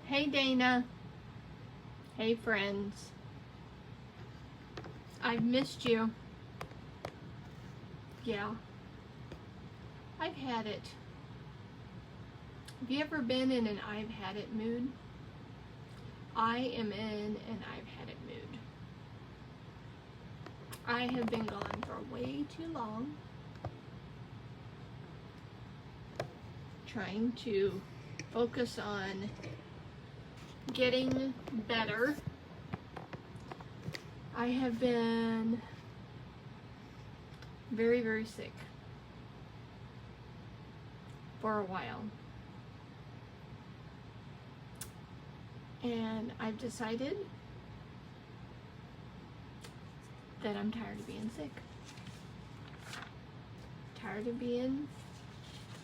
Hey Dana. Hey friends. I've missed you. Yeah. I've had it. Have you ever been in an I've had it mood? I am in an I've had it mood. I have been gone for way too long, trying to focus on getting better. I have been very, very sick for a while. And I've decided that I'm tired of being sick. Tired of being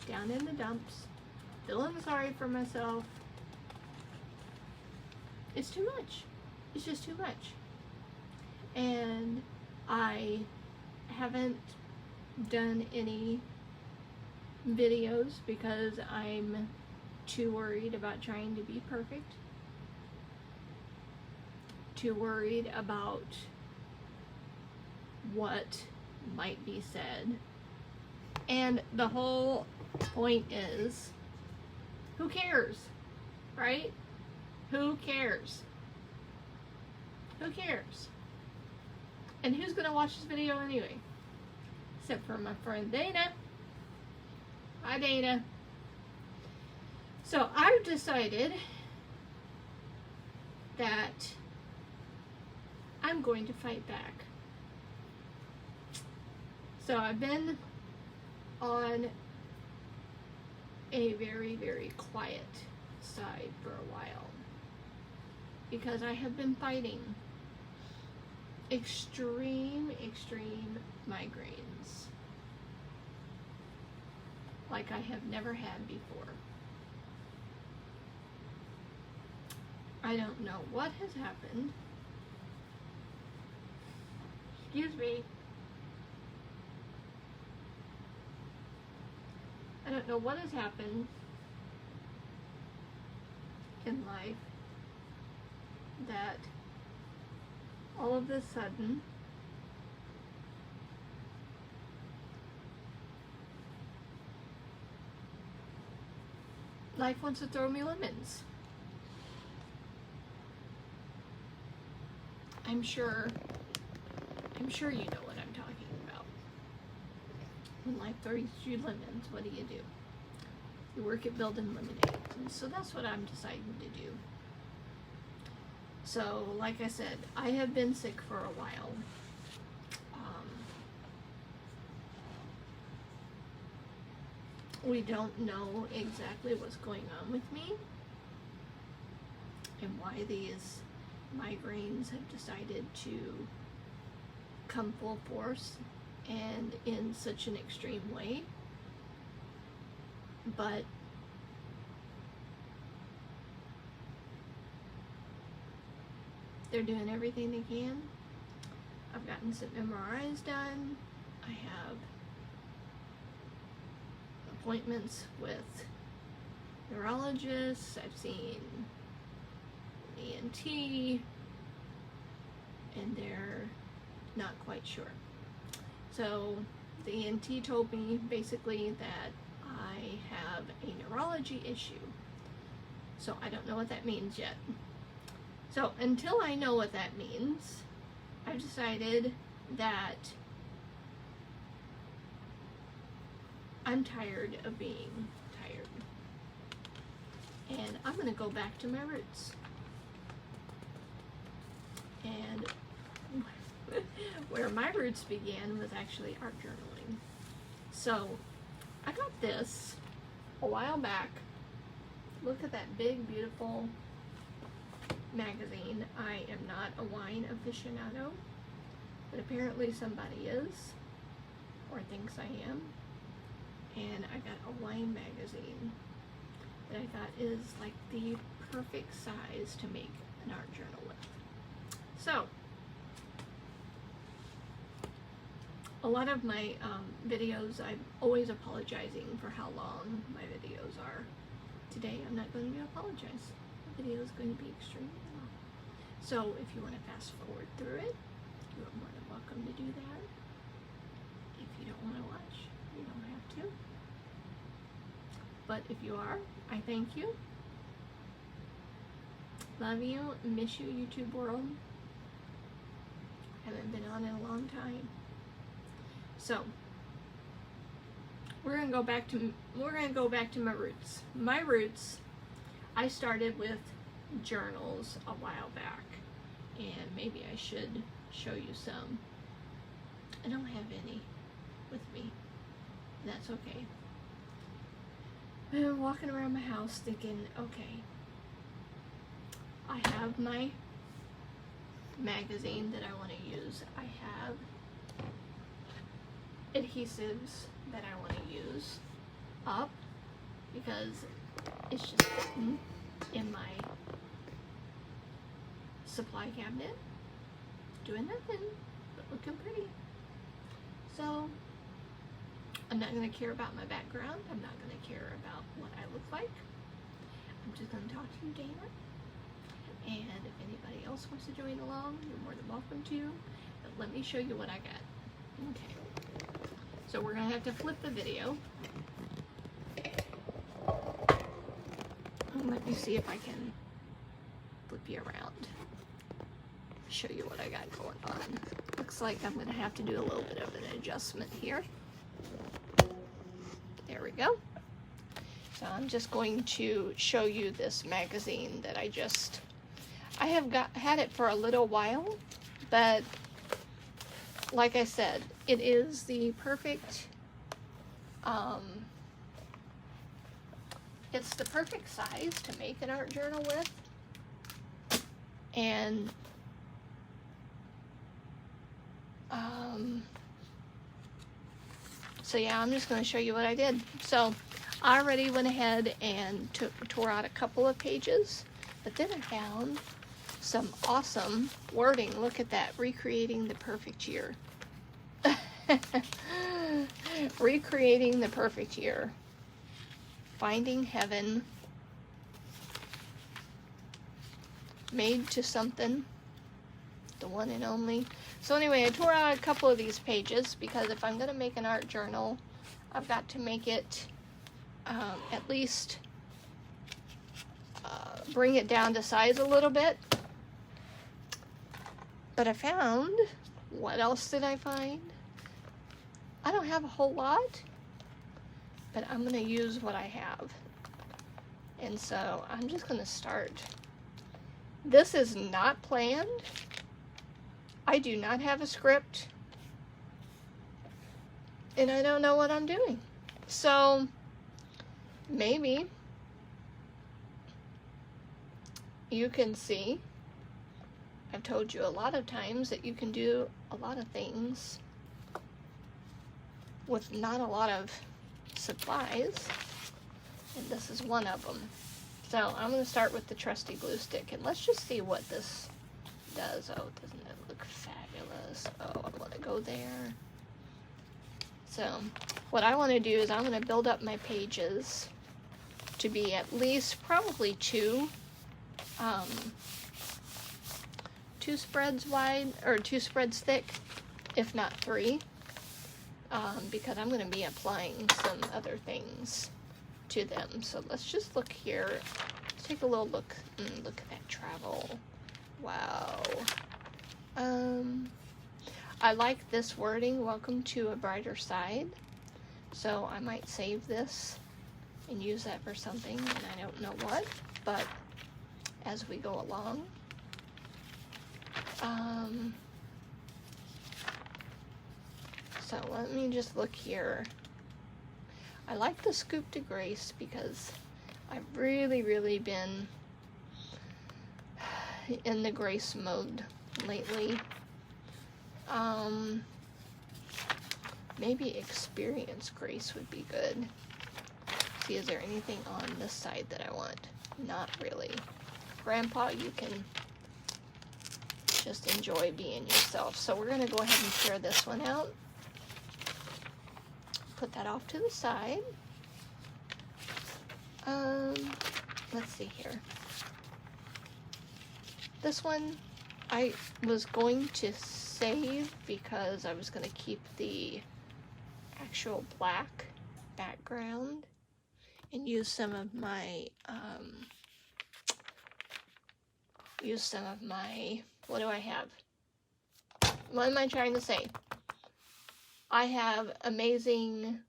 down in the dumps, feeling sorry for myself. It's too much. It's just too much. And I haven't done any videos because I'm too worried about trying to be perfect. Too worried about what might be said. And the whole point is, who cares, right? Who cares? Who cares? And who's gonna watch this video anyway? Except for my friend Dana. Hi Dana. So I've decided that I'm going to fight back. So I've been on a very, very quiet side for a while because I have been fighting extreme migraines like I have never had before. I don't know what has happened. Excuse me. I don't know what has happened in life that all of a sudden life wants to throw me lemons. I'm sure you know what I'm talking about. When life throws you lemons, what do? You work at building lemonade. And so that's what I'm deciding to do. So, like I said, I have been sick for a while. We don't know exactly what's going on with me and why these migraines have decided to come full force and in such an extreme way. But they're doing everything they can. I've gotten some MRIs done. I have appointments with neurologists. I've seen ENT, and they're not quite sure. So the ENT told me basically that I have a neurology issue. So I don't know what that means yet. So until I know what that means, I've decided that I'm tired of being tired. And I'm going to go back to my roots. And where my roots began was actually art journaling. So I got this a while back. Look at that big, beautiful magazine. I am not a wine aficionado, but apparently somebody is, or thinks I am. And I got a wine magazine that I thought is like the perfect size to make an art journal with. So, a lot of my videos, I'm always apologizing for how long my videos are. Today, I'm not going to apologize. video is going to be extremely long. So if you want to fast forward through it, you are more than welcome to do that. If you don't want to watch, you don't have to. But if you are, I thank you. Love you. Miss you, YouTube world. Haven't been on in a long time. So we're gonna go back to my roots. My roots, I started with journals a while back, and maybe I should show you some. I don't have any with me. That's okay. I've been walking around my house thinking, okay, I have my magazine that I want to use. I have adhesives that I want to use up because it's just sitting in my supply cabinet doing nothing but looking pretty. So I'm not going to care about my background. I'm not going to care about what I look like. I'm just going to talk to you, Dana. And if anybody else wants to join along, you're more than welcome to. But let me show you what I got. Okay. So we're going to have to flip the video. And let me see if I can flip you around. Show you what I got going on. Looks like I'm going to have to do a little bit of an adjustment here. There we go. So I'm just going to show you this magazine that I have had it for a little while, but like I said, it is the perfect, it's the perfect size to make an art journal with. And so yeah, I'm just going to show you what I did. So I already went ahead and tore out a couple of pages, but then I found some awesome wording. Look at that, recreating the perfect year. Recreating the perfect year. Finding heaven. Made to something. The one and only. So anyway, I tore out a couple of these pages because if I'm going to make an art journal, I've got to make it at least bring it down to size a little bit. But I found, what else did I find? I don't have a whole lot, but I'm going to use what I have. And so I'm just going to start. This is not planned. I do not have a script. And I don't know what I'm doing. So maybe you can see, I've told you a lot of times that you can do a lot of things with not a lot of supplies, and this is one of them. So I'm going to start with the trusty glue stick, and let's just see what this does. Oh, doesn't it look fabulous? Oh, I want to go there. So what I want to do is I'm going to build up my pages to be at least probably two spreads wide, or 2 spreads thick, if not 3, because I'm going to be applying some other things to them. So let's just look here. Let's take a little look. Look at that travel. Wow. I like this wording, welcome to a brighter side. So I might save this and use that for something, and I don't know what, but as we go along. So let me just look here. I like the Scoop to Grace because I've really been in the Grace mode lately. Maybe Experience Grace would be good. See, is there anything on this side that I want? Not really. Grandpa, you can just enjoy being yourself. So we're going to go ahead and tear this one out. Put that off to the side. Let's see here. This one I was going to save because I was going to keep the actual black background and use some of my what do I have? What am I trying to say? I have amazing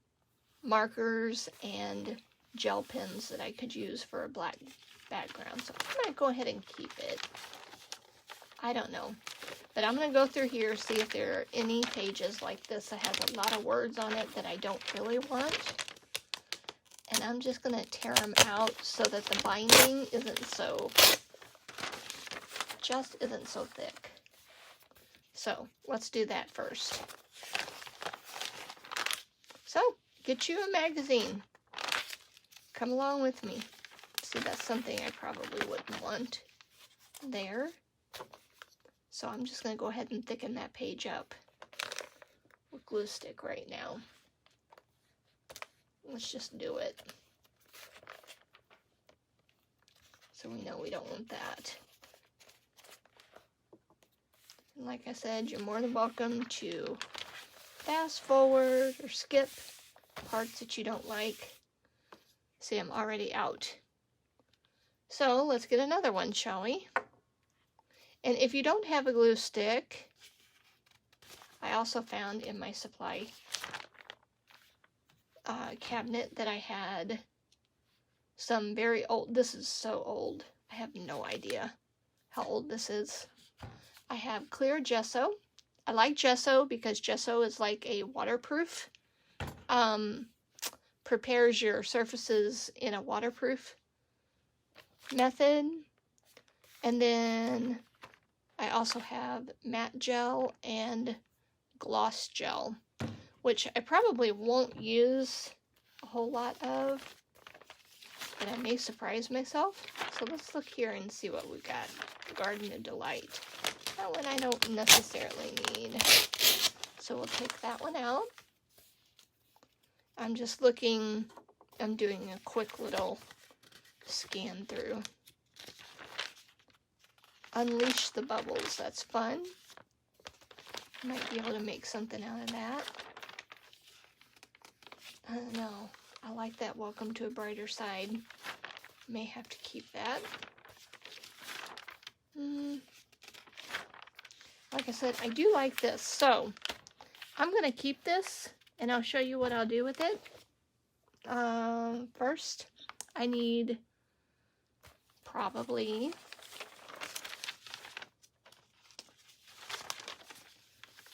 markers and gel pens that I could use for a black background, so I might go ahead and keep it. I don't know, but I'm going to go through here, see if there are any pages like this that has a lot of words on it that I don't really want, and I'm just going to tear them out so that the binding isn't so thick. So let's do that first. So get you a magazine. Come along with me. See, that's something I probably wouldn't want there. So I'm just going to go ahead and thicken that page up with glue stick right now. Let's just do it. So we know we don't want that. And like I said, you're more than welcome to fast forward or skip parts that you don't like. See, I'm already out. So let's get another one, shall we? And if you don't have a glue stick, I also found in my supply cabinet that I had some very old, this is so old, I have no idea how old this is. I have clear gesso. I like gesso because gesso is like a waterproof, prepares your surfaces in a waterproof method. And then I also have matte gel and gloss gel, which I probably won't use a whole lot of, but I may surprise myself. So let's look here and see what we got. Garden of Delight. That one I don't necessarily need, so we'll take that one out. I'm just looking, I'm doing a quick little scan through. Unleash the Bubbles, that's fun. Might be able to make something out of that. I don't know, I like that Welcome to a Brighter Side. May have to keep that. Like I said, I do like this, so I'm going to keep this, and I'll show you what I'll do with it. First, I need probably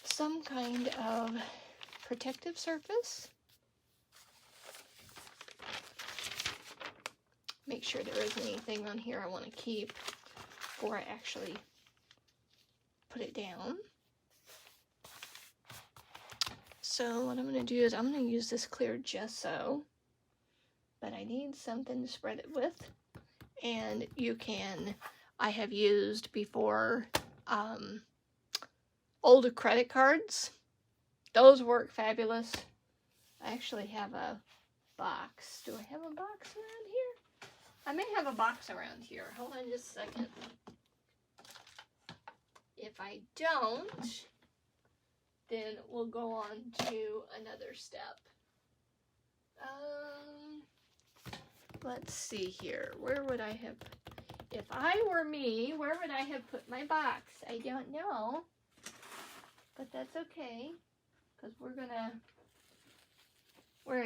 some kind of protective surface. Make sure there isn't anything on here I want to keep before I actually put it down. So what I'm going to do is I'm going to use this clear gesso, but I need something to spread it with. And you can, I have used before old credit cards. Those work fabulous. I actually have a box. Do I have a box around here? I may have a box around here. Hold on just a second. If I don't, then we'll go on to another step. Let's see here. Where would I have, if I were me, where would I have put my box? I don't know, but that's okay, because we're gonna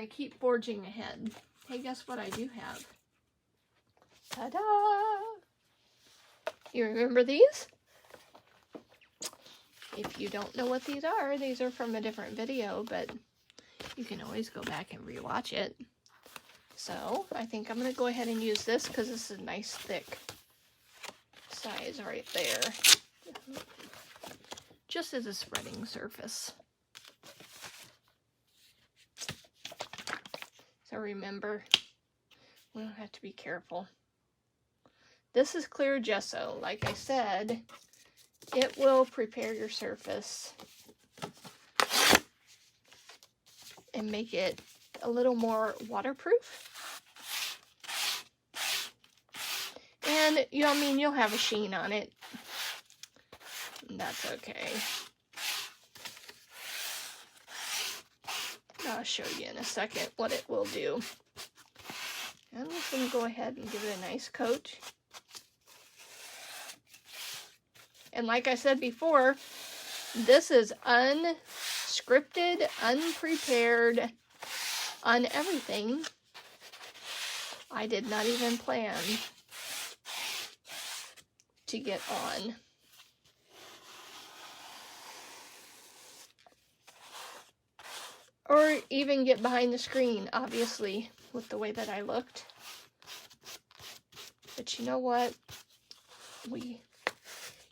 keep forging ahead. Hey, guess what I do have? Ta-da! You remember these? If you don't know what these are from a different video, but you can always go back and rewatch it. So I think I'm going to go ahead and use this because this is a nice thick size right there. Just as a spreading surface. So remember, we don't have to be careful. This is clear gesso. Like I said, it will prepare your surface and make it a little more waterproof. And, you know, I mean, you'll have a sheen on it. That's okay. I'll show you in a second what it will do. I'm just going to go ahead and give it a nice coat. And like I said before, this is unscripted, unprepared, on everything. I did not even plan to get on. Or even get behind the screen, obviously, with the way that I looked. But you know what?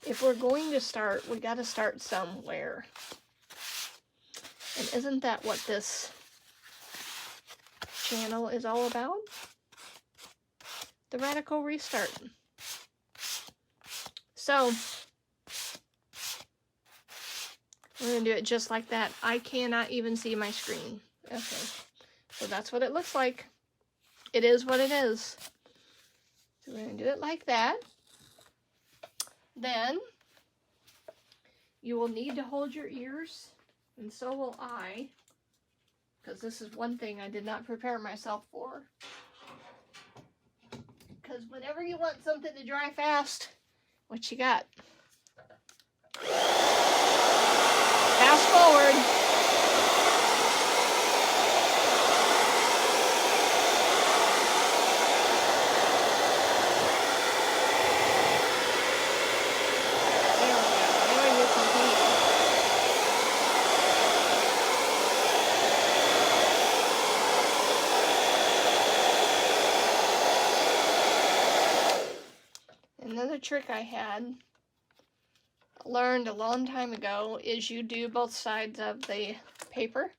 If we're going to start, we got to start somewhere. And isn't that what this channel is all about? The radical restart. So, we're going to do it just like that. I cannot even see my screen. Okay. So that's what it looks like. It is what it is. So we're going to do it like that. Then, you will need to hold your ears, and so will I, because this is one thing I did not prepare myself for. Because whenever you want something to dry fast, what you got? Fast forward. There we go. Now you're complete. Another trick I had learned a long time ago is you do both sides of the paper.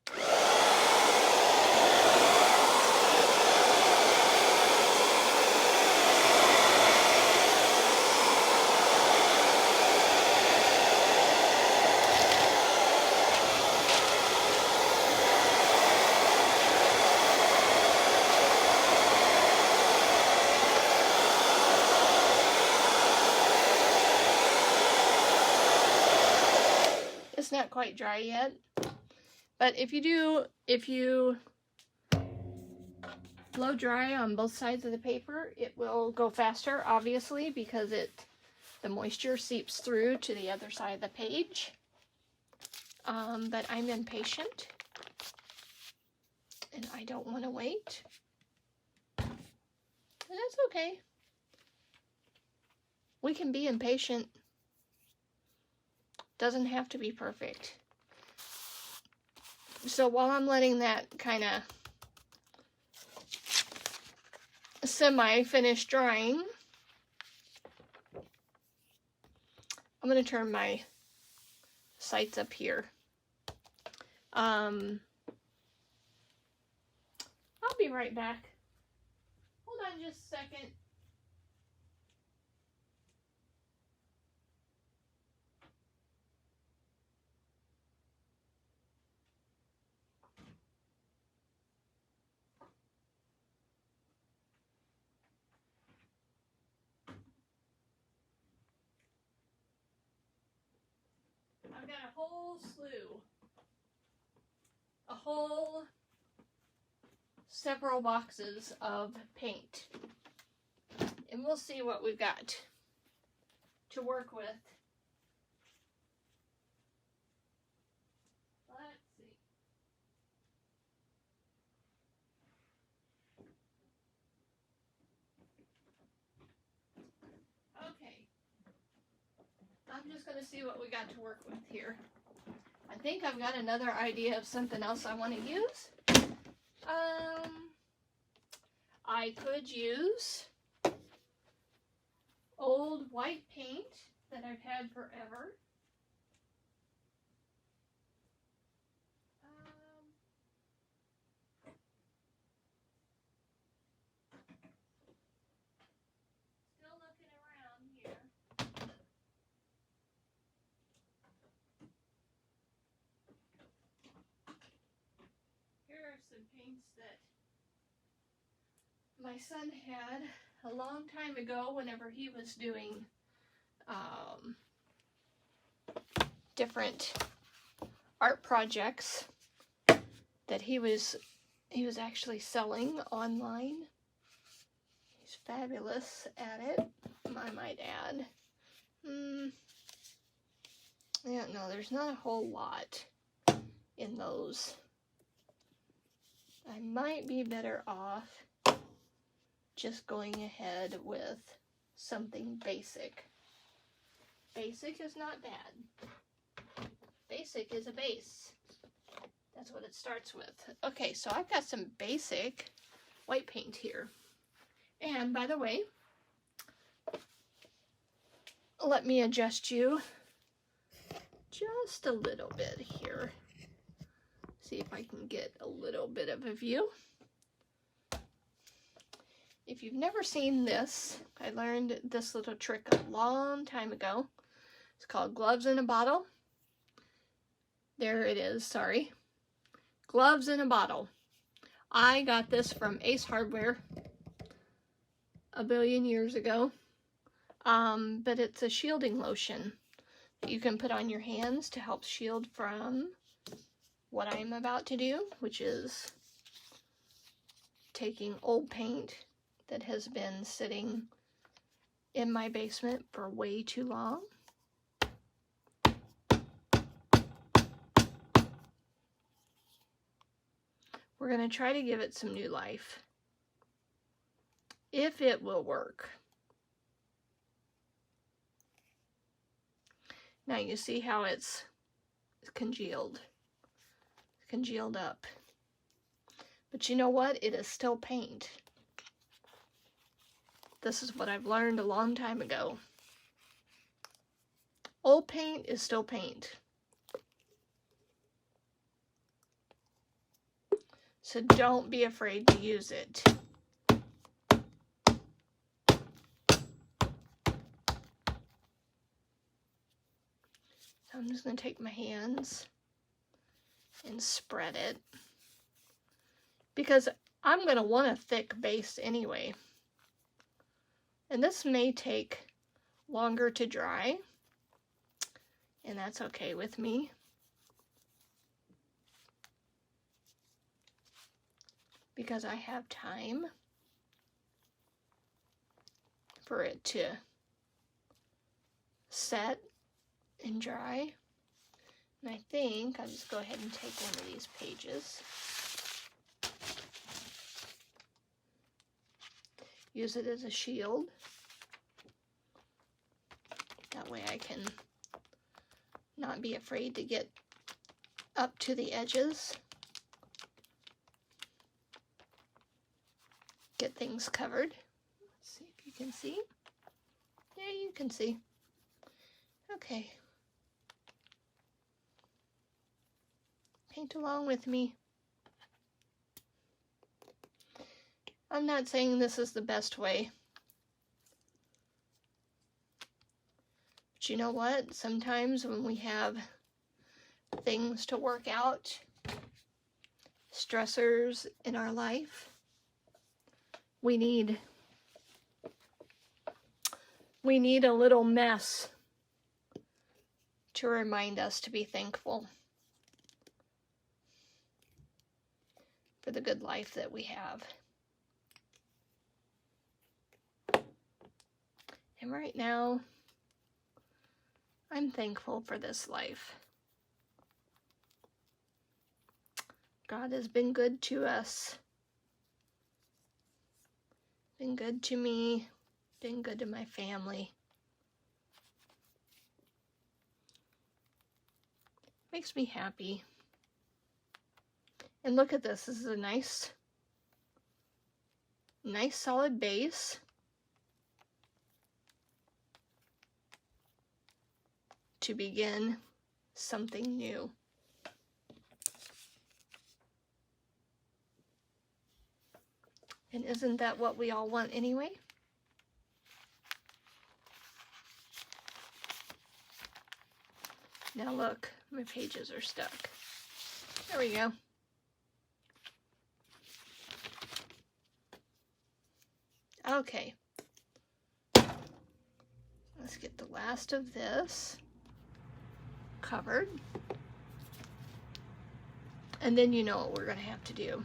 It's not quite dry yet, but if you blow dry on both sides of the paper, it will go faster, obviously, because the moisture seeps through to the other side of the page. But I'm impatient, and I don't want to wait, and that's okay. We can be impatient. Doesn't have to be perfect. So while I'm letting that kind of semi-finish drying, I'm going to turn my sights up here. I'll be right back. Hold on just a second. I've got a whole slew, several boxes of paint, and we'll see what we've got to work with. Let's see. Okay. I'm just going to see what we got to work with here. I think I've got another idea of something else I want to use. I could use old white paint that I've had forever. Still looking around here. Here are some paints that my son had. a long time ago, whenever he was doing different art projects that he was actually selling online. He's fabulous at it, I might add. Yeah, no, there's not a whole lot in those. I might be better off just going ahead with something basic. Basic is not bad. Basic is a base. That's what it starts with. Okay, so I've got some basic white paint here. And by the way, let me adjust you just a little bit here. See if I can get a little bit of a view. If you've never seen this, I learned this little trick a long time ago. It's called gloves in a bottle. There it is, sorry. Gloves in a bottle. I got this from Ace Hardware a billion years ago. But it's a shielding lotion that you can put on your hands to help shield from what I'm about to do, which is taking old paint that has been sitting in my basement for way too long. We're going to try to give it some new life, if it will work. Now you see how it's congealed up. But you know what? It is still paint. This is what I've learned a long time ago. Old paint is still paint. So don't be afraid to use it. So I'm just going to take my hands and spread it, because I'm going to want a thick base anyway. And this may take longer to dry, and that's okay with me. Because I have time for it to set and dry. And I think I'll just go ahead and take one of these pages. Use it as a shield. That way I can not be afraid to get up to the edges. Get things covered. Let's see if you can see. Yeah, you can see. Okay. Paint along with me. I'm not saying this is the best way. But you know what? Sometimes when we have things to work out, stressors in our life, we need a little mess to remind us to be thankful for the good life that we have. And right now, I'm thankful for this life. God has been good to us. Been good to me. Been good to my family. Makes me happy. And look at this. This is a nice solid base. To begin something new. And isn't that what we all want anyway? Now look, my pages are stuck. There we go. Okay, let's get the last of this covered. And then you know what we're gonna have to do.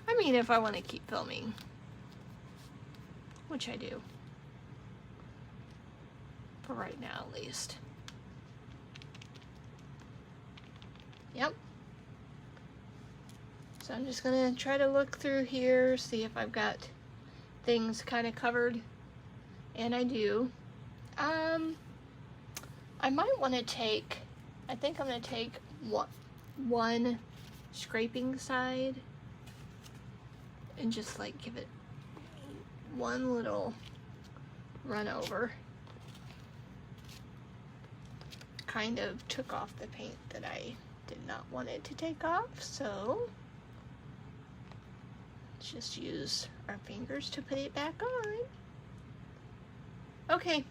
I mean, if I want to keep filming, which I do, for right now at least. Yep. So I'm just gonna try to look through here, see if I've got things kind of covered, and I do. I might want to take, I think I'm gonna take one scraping side and just like give it one little run over. Kind of took off the paint that I did not want it to take off, so let's just use our fingers to put it back on. Okay.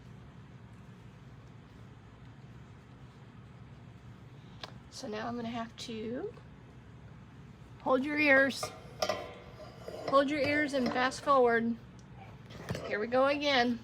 So now I'm gonna have to hold your ears. Hold your ears and fast forward. Here we go again.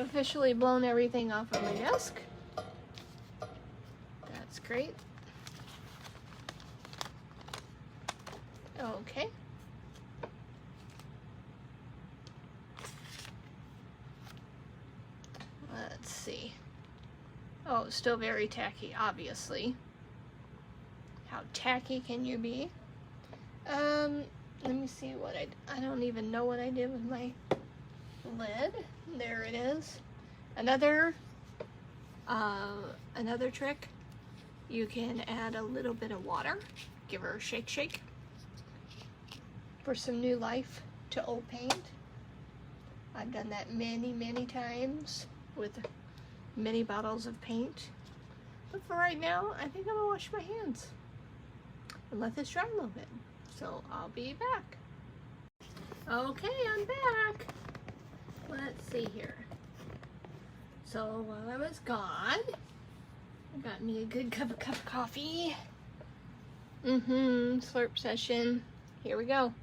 Officially blown everything off of my desk. That's great. Okay. Let's see. Oh, still very tacky, obviously. How tacky can you be? Let me see what I don't even know what I did with my lid. There it is. Another trick, you can add a little bit of water, give her a shake for some new life to old paint. I've done that many times with many bottles of paint, but for right now I think I'm gonna wash my hands and let this dry a little bit. So I'll be back. Okay, I'm back. Let's see here. So while I was gone, I got me a good cup of coffee. Slurp session. Here we go.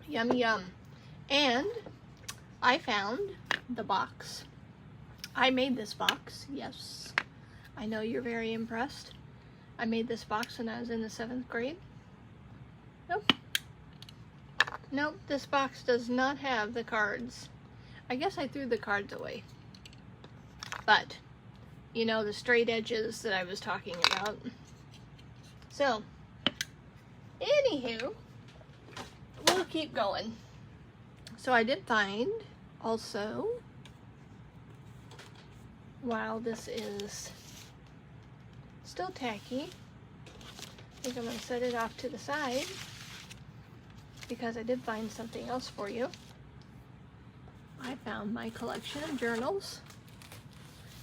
Yummy yum. And I found the box. I made this box, yes. I know you're very impressed. I made this box when I was in the 7th grade. Nope, this box does not have the cards. I guess I threw the cards away. But, you know, the straight edges that I was talking about. So, anywho, we'll keep going. So I did find, also, while this is still tacky, I think I'm going to set it off to the side, because I did find something else for you. I found my collection of journals,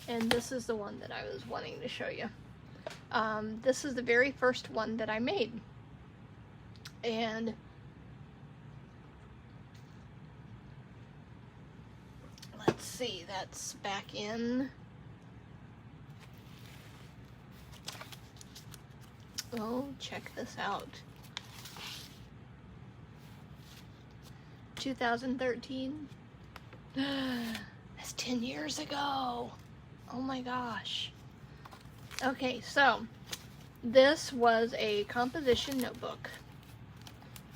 and this is the one that I was wanting to show you. This is the very first one that I made, and let's see, that's back in, oh, check this out. 2013. That's 10 years ago. Oh my gosh. Okay, so this was a composition notebook,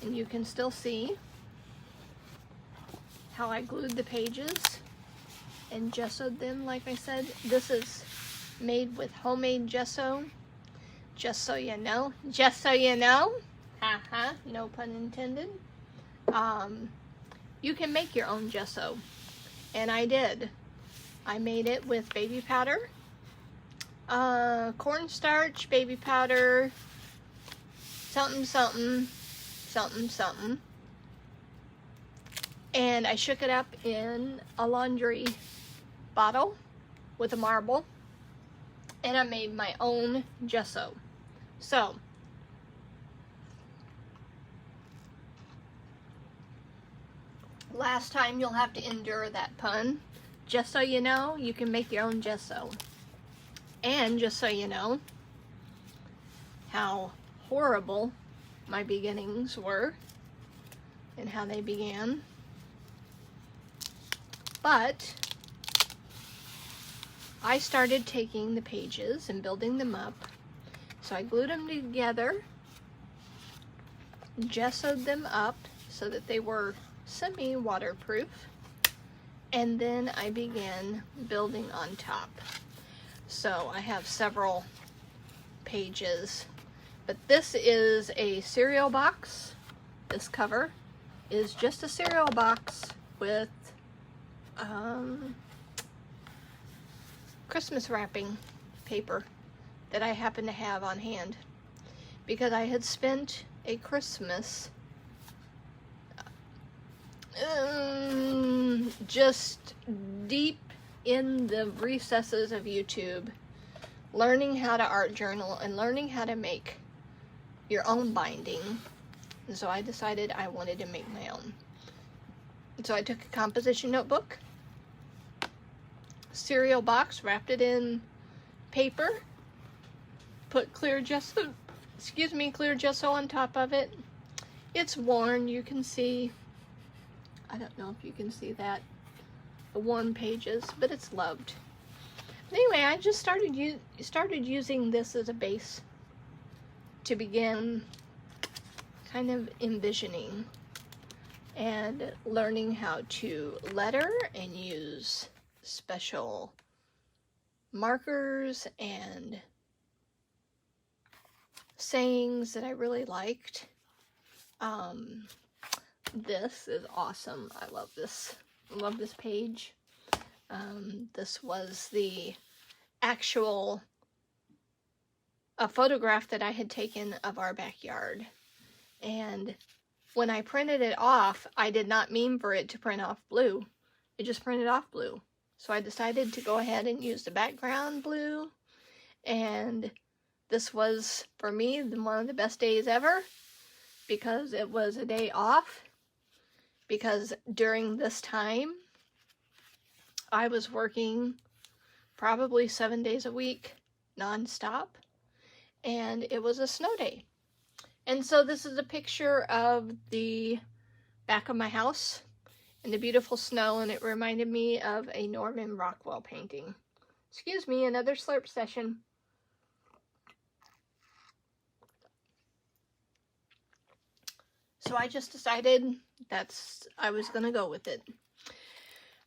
and you can still see how I glued the pages and gessoed them. Like I said, this is made with homemade gesso, just so you know. Just so you know. Haha, no pun intended. You can make your own gesso, and I did. I made it with baby powder, cornstarch, baby powder, something, something, something, something. And I shook it up in a laundry bottle with a marble, and I made my own gesso. So, last time you'll have to endure that pun. Just so you know, you can make your own gesso. And just so you know how horrible my beginnings were and how they began. But I started taking the pages and building them up. So I glued them together, gessoed them up so that they were semi-waterproof, and then I began building on top. So I have several pages, but this is a cereal box. This cover is just a cereal box with Christmas wrapping paper that I happen to have on hand, because I had spent a Christmas just deep in the recesses of YouTube, learning how to art journal and learning how to make your own binding. And so I decided I wanted to make my own. So I took a composition notebook, cereal box, wrapped it in paper, put clear gesso on top of it. It's worn, you can see. I don't know if you can see that, the worn pages, but it's loved. But anyway, I just started using this as a base to begin kind of envisioning and learning how to letter and use special markers and sayings that I really liked. This is awesome. I love this. I love this page. This was the actual photograph that I had taken of our backyard. And when I printed it off, I did not mean for it to print off blue. It just printed off blue. So I decided to go ahead and use the background blue. And this was, for me, one of the best days ever, because it was a day off. Because during this time, I was working probably 7 days a week, nonstop, and it was a snow day. And so this is a picture of the back of my house and the beautiful snow, and it reminded me of a Norman Rockwell painting. Excuse me, another slurp session. So I just decided I was gonna go with it.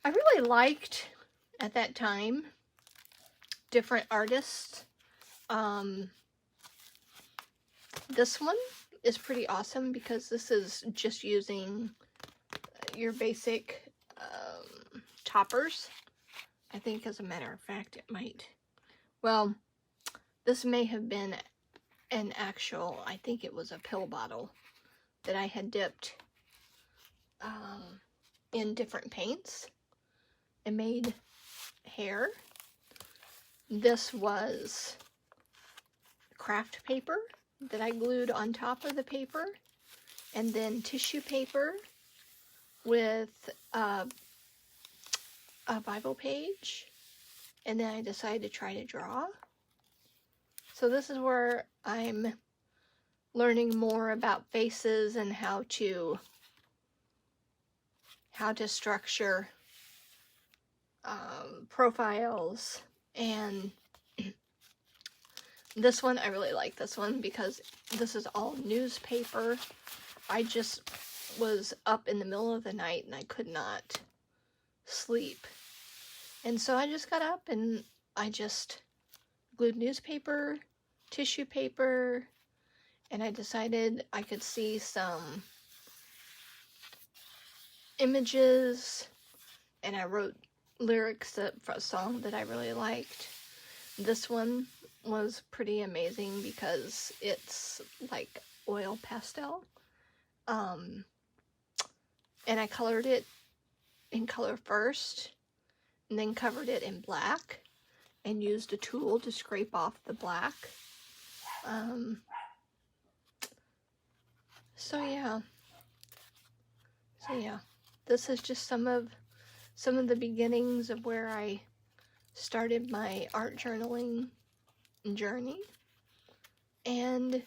I really liked, at that time, different artists. This one is pretty awesome because this is just using your basic toppers. I think, as a matter of fact, it might. Well, this may have been an actual, I think it was a pill bottle that I had dipped in different paints and made hair. This was craft paper that I glued on top of the paper, and then tissue paper with a Bible page, and then I decided to try to draw. So this is where I'm learning more about faces and how to structure profiles. And this one, I really like this one because this is all newspaper. I just was up in the middle of the night and I could not sleep. And so I just got up and I just glued newspaper, tissue paper, and I decided I could see some images, and I wrote lyrics for a song that I really liked. This one was pretty amazing because it's like oil pastel. And I colored it in color first, and then covered it in black, and used a tool to scrape off the black. So yeah, this is just some of the beginnings of where I started my art journaling journey. And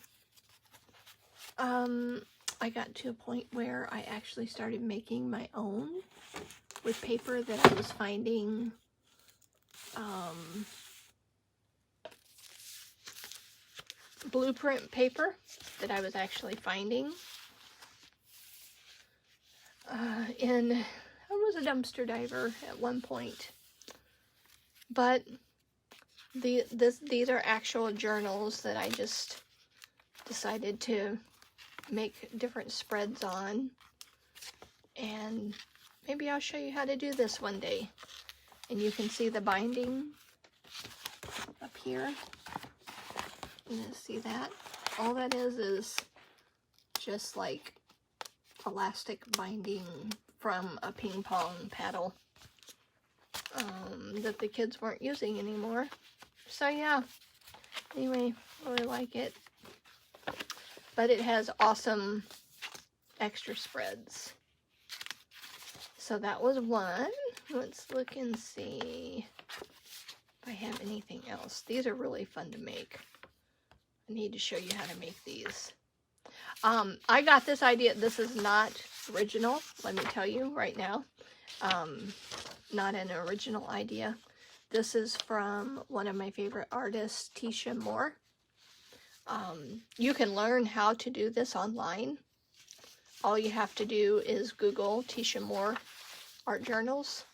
I got to a point where I actually started making my own with paper that I was finding blueprint paper that I was actually finding I was a dumpster diver at one point. But these are actual journals that I just decided to make different spreads on. And maybe I'll show you how to do this one day. And you can see the binding up here. You can see that. All that is just like elastic binding from a ping pong paddle that the kids weren't using anymore. So yeah, anyway, I really like it. But it has awesome extra spreads. So that was one. Let's look and see if I have anything else. These are really fun to make. I need to show you how to make these. I got this idea. This is not original, let me tell you right now. Not an original idea. This is from one of my favorite artists, Tisha Moore. You can learn how to do this online. All you have to do is Google Tisha Moore art journals,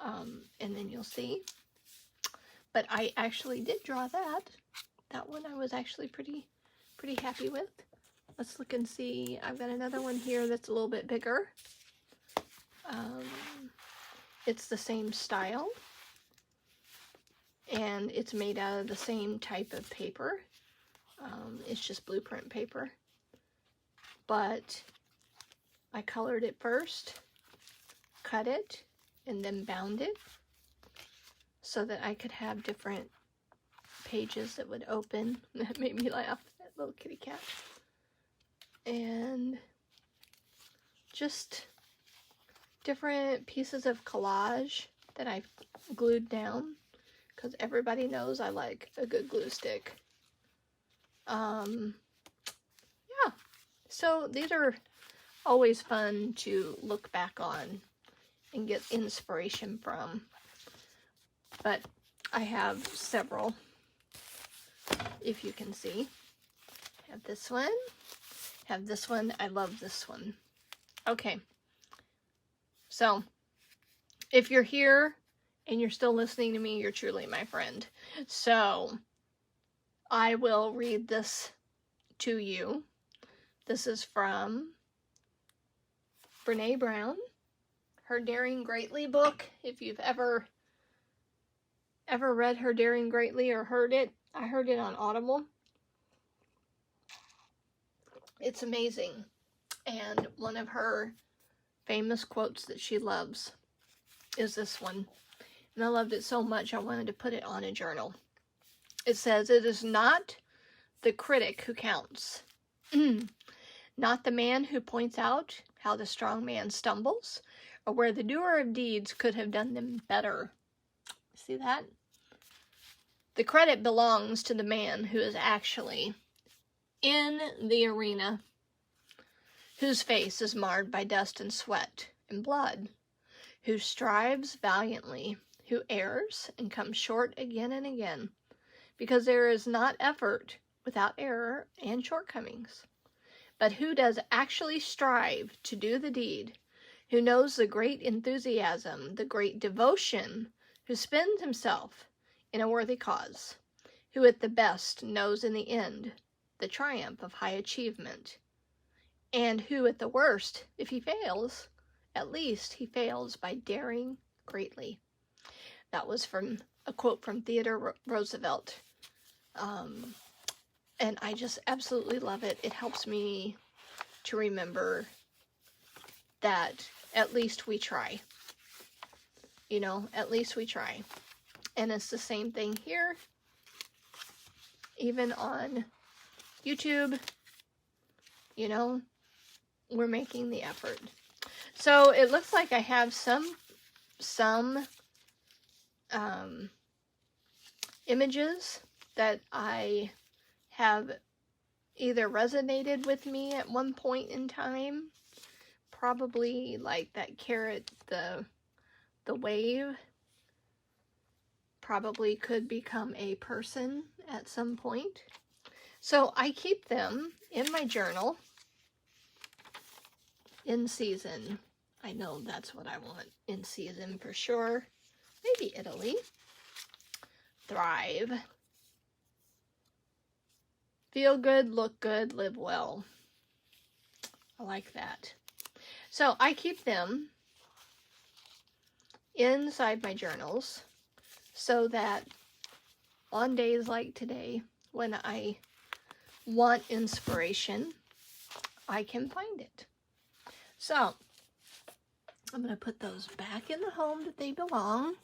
and then you'll see. But I actually did draw that. That one I was actually pretty happy with. Let's look and see. I've got another one here that's a little bit bigger. It's the same style, and it's made out of the same type of paper. It's just blueprint paper. But I colored it first, cut it, and then bound it so that I could have different pages that would open. That made me laugh, that little kitty cat. And just different pieces of collage that I've glued down, because everybody knows I like a good glue stick. Yeah, so these are always fun to look back on and get inspiration from. But I have several, if you can see. I have this one. Have this one. I love this one. Okay. So, if you're here and you're still listening to me, you're truly my friend. So, I will read this to you. This is from Brene Brown, her Daring Greatly book. If you've ever read her Daring Greatly or heard it, I heard it on Audible. It's amazing. And one of her famous quotes that she loves is this one. And I loved it so much I wanted to put it on a journal. It says, "It is not the critic who counts, not the man who points out how the strong man stumbles, or where the doer of deeds could have done them better." See that? The credit belongs to the man who is actually in the arena, whose face is marred by dust and sweat and blood, who strives valiantly, who errs and comes short again and again, because there is not effort without error and shortcomings, but who does actually strive to do the deed, who knows the great enthusiasm, the great devotion who spends himself in a worthy cause, who at the best knows in the end the triumph of high achievement, and who at the worst, if he fails, at least he fails by daring greatly. That was from a quote from Theodore Roosevelt. And I just absolutely love it. It helps me to remember that at least we try. You know, at least we try. And it's the same thing here. Even on YouTube, you know, we're making the effort. So it looks like I have some images that I have either resonated with me at one point in time, probably like that carrot, the wave, probably could become a person at some point. So I keep them in my journal in season. I know that's what I want, in season for sure. Maybe Italy. Thrive. Feel good, look good, live well. I like that. So I keep them inside my journals so that on days like today, when I want inspiration, I can find it. So I'm going to put those back in the home that they belong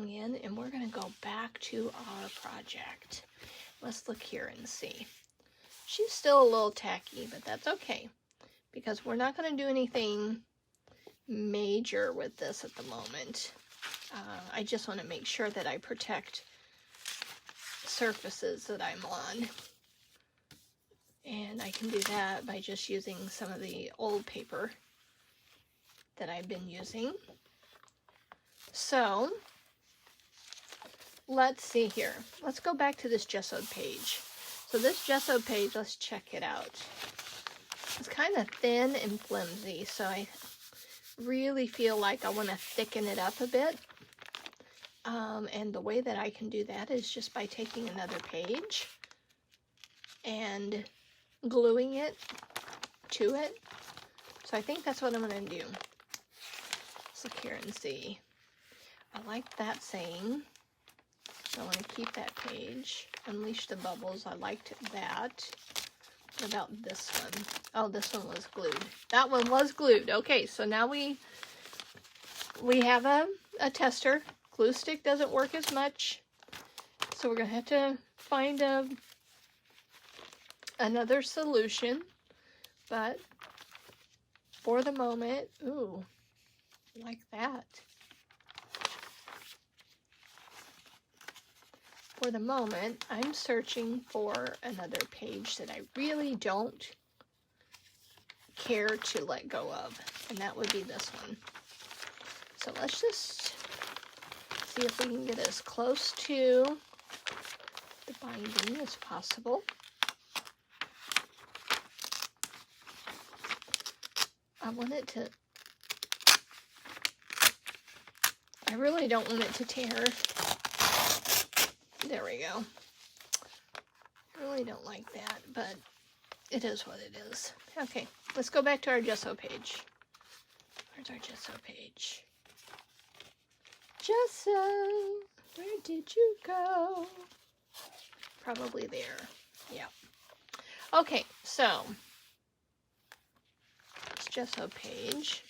in, and we're going to go back to our project. Let's look here and see. She's still a little tacky, but that's okay, because we're not going to do anything major with this at the moment. I just want to make sure that I protect surfaces that I'm on. And I can do that by just using some of the old paper that I've been using. So, let's see here. Let's go back to this gessoed page. So this gessoed page, let's check it out. It's kind of thin and flimsy, so I really feel like I want to thicken it up a bit. And the way that I can do that is just by taking another page and gluing it to it. So I think that's what I'm going to do. Let's look here and see. I like that saying. So I want to keep that page. Unleash the bubbles. I liked that. What about this one? Oh, this one was glued. That one was glued. Okay, so now we have a tester. Glue stick doesn't work as much. So we're going to have to find another solution. But for the moment, ooh, like that. For the moment, I'm searching for another page that I really don't care to let go of, and that would be this one. So let's just see if we can get as close to the binding as possible. I want it to, I really don't want it to tear. There we go. I really don't like that, but it is what it is. Okay, let's go back to our gesso page. Where's our gesso page? Gesso, where did you go? Probably there. Yeah. Okay, so this gesso page,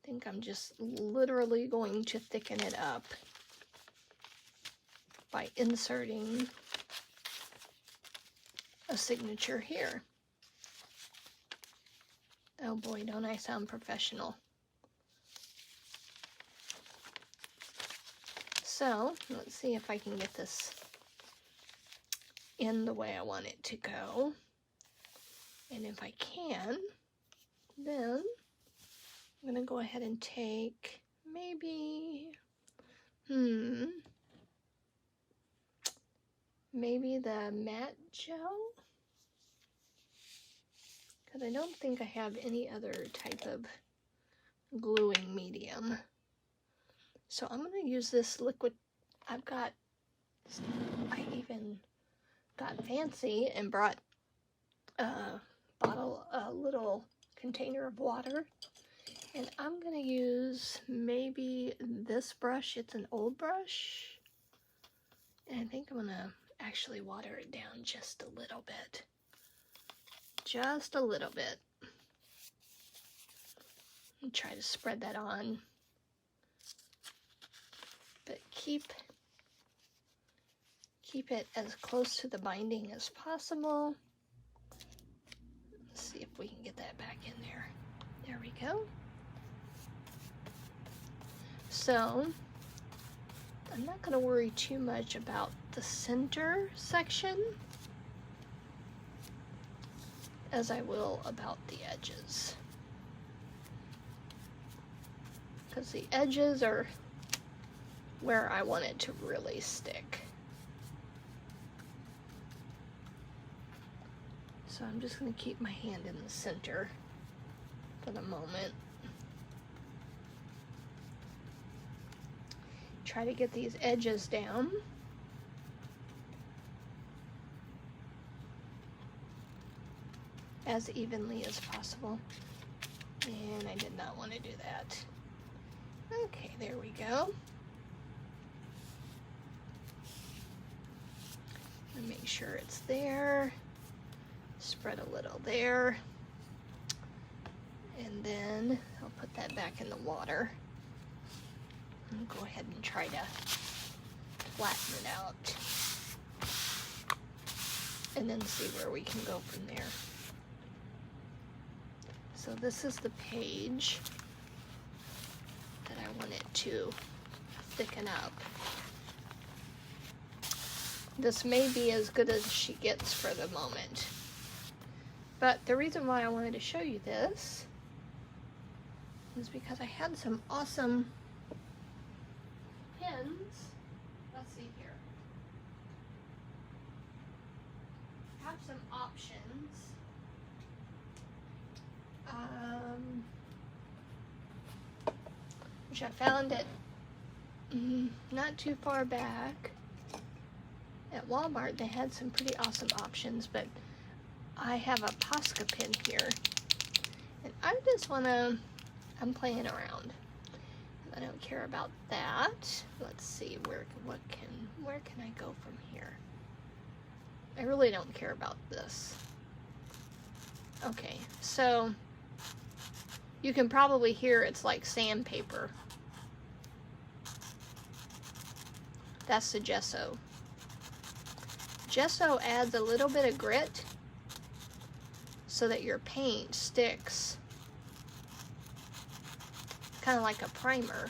I think I'm just literally going to thicken it up by inserting a signature here. Oh boy, don't I sound professional. So, let's see if I can get this in the way I want it to go. And if I can, then I'm going to go ahead and take maybe, maybe the matte gel, because I don't think I have any other type of gluing medium. So I'm going to use this liquid. I even got fancy and brought a little container of water. And I'm going to use maybe this brush. It's an old brush. And I think I'm going to actually water it down just a little bit. Just a little bit. And try to spread that on. But keep it as close to the binding as possible. Let's see if we can get that back in there. There we go. So, I'm not going to worry too much about the center section as I will about the edges. Because the edges are where I want it to really stick. So I'm just going to keep my hand in the center for the moment. Try to get these edges down. As evenly as possible. And I did not want to do that. Okay, there we go. And make sure it's there. Spread a little there. And then I'll put that back in the water. And go ahead and try to flatten it out. And then see where we can go from there. So this is the page that I want it to thicken up. This may be as good as she gets for the moment. But the reason why I wanted to show you this is because I had some awesome pins. Let's see here. I have some options. Which I found at not too far back at Walmart. They had some pretty awesome options, but I have a Posca pin here, and I just I'm playing around. I don't care about that. Let's see where can I go from here? I really don't care about this. Okay, so you can probably hear it's like sandpaper. That's the gesso. Gesso adds a little bit of grit so that your paint sticks. Kind of like a primer.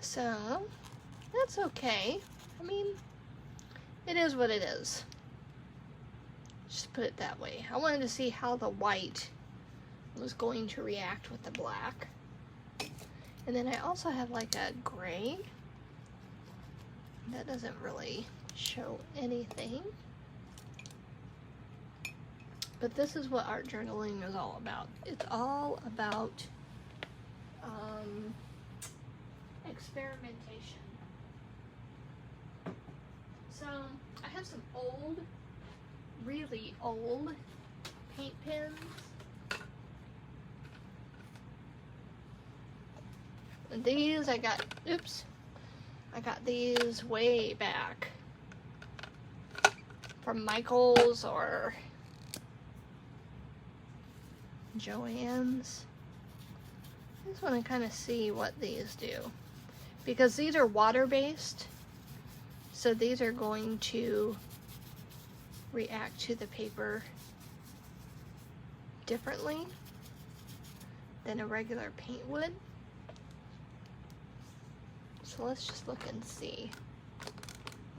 So, that's okay. I mean, it is what it is. Just put it that way. I wanted to see how the white was going to react with the black. And then I also have like a gray. That doesn't really show anything. But this is what art journaling is all about. It's all about experimentation. So I have some old, really old paint pens. And these I got these way back from Michael's or Joann's. I just want to kind of see what these do, because these are water-based, so these are going to react to the paper differently than a regular paint would. So let's just look and see.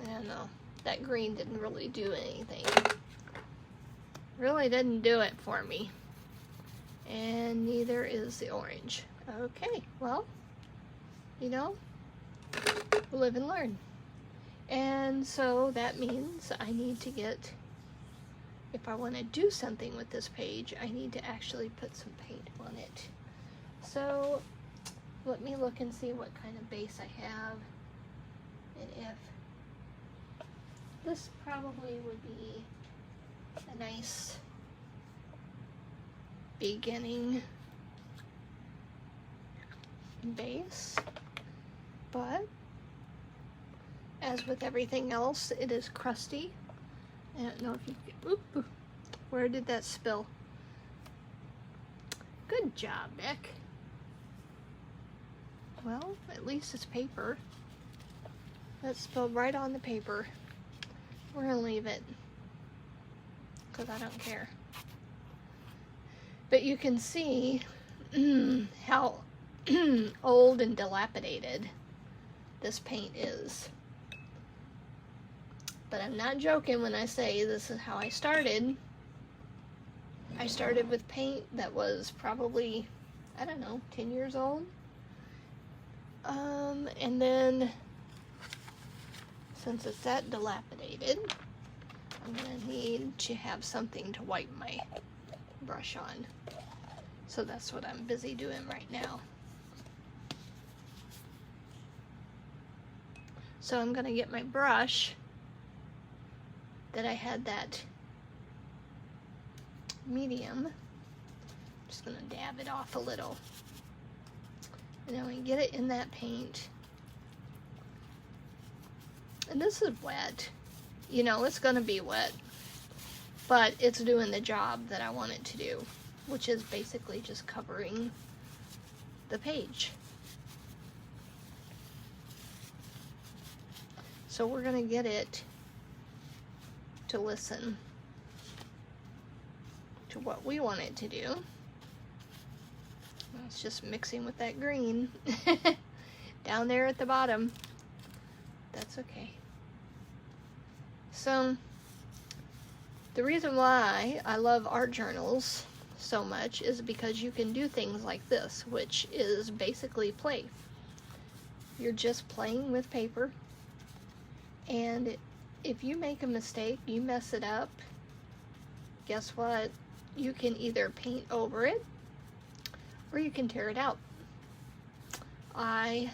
I don't know. That green didn't really do anything. Really didn't do it for me. And neither is the orange. Okay, well, you know, live and learn. And so that means I need to get, if I want to do something with this page, I need to actually put some paint on it. So let me look and see what kind of base I have, and if this probably would be a nice beginning base, but as with everything else, it is crusty. I don't know if you can, oop, where did that spill? Good job, Beck. Well, at least it's paper. That spilled right on the paper. We're gonna leave it, because I don't care. But you can see how old and dilapidated this paint is. But I'm not joking when I say this is how I started. I started with paint that was probably, I don't know, 10 years old. And then, since it's that dilapidated, I'm gonna need to have something to wipe my brush on. So that's what I'm busy doing right now. So I'm gonna get my brush that I had that medium. Just gonna dab it off a little. And then we get it in that paint. And this is wet. You know, it's gonna be wet, but it's doing the job that I want it to do, which is basically just covering the page. So we're gonna get it to listen to what we want it to do. It's just mixing with that green down there at the bottom. That's okay. So the reason why I love art journals so much is because you can do things like this, which is basically play. You're just playing with paper, and if you make a mistake, you mess it up, guess what? You can either paint over it or you can tear it out. I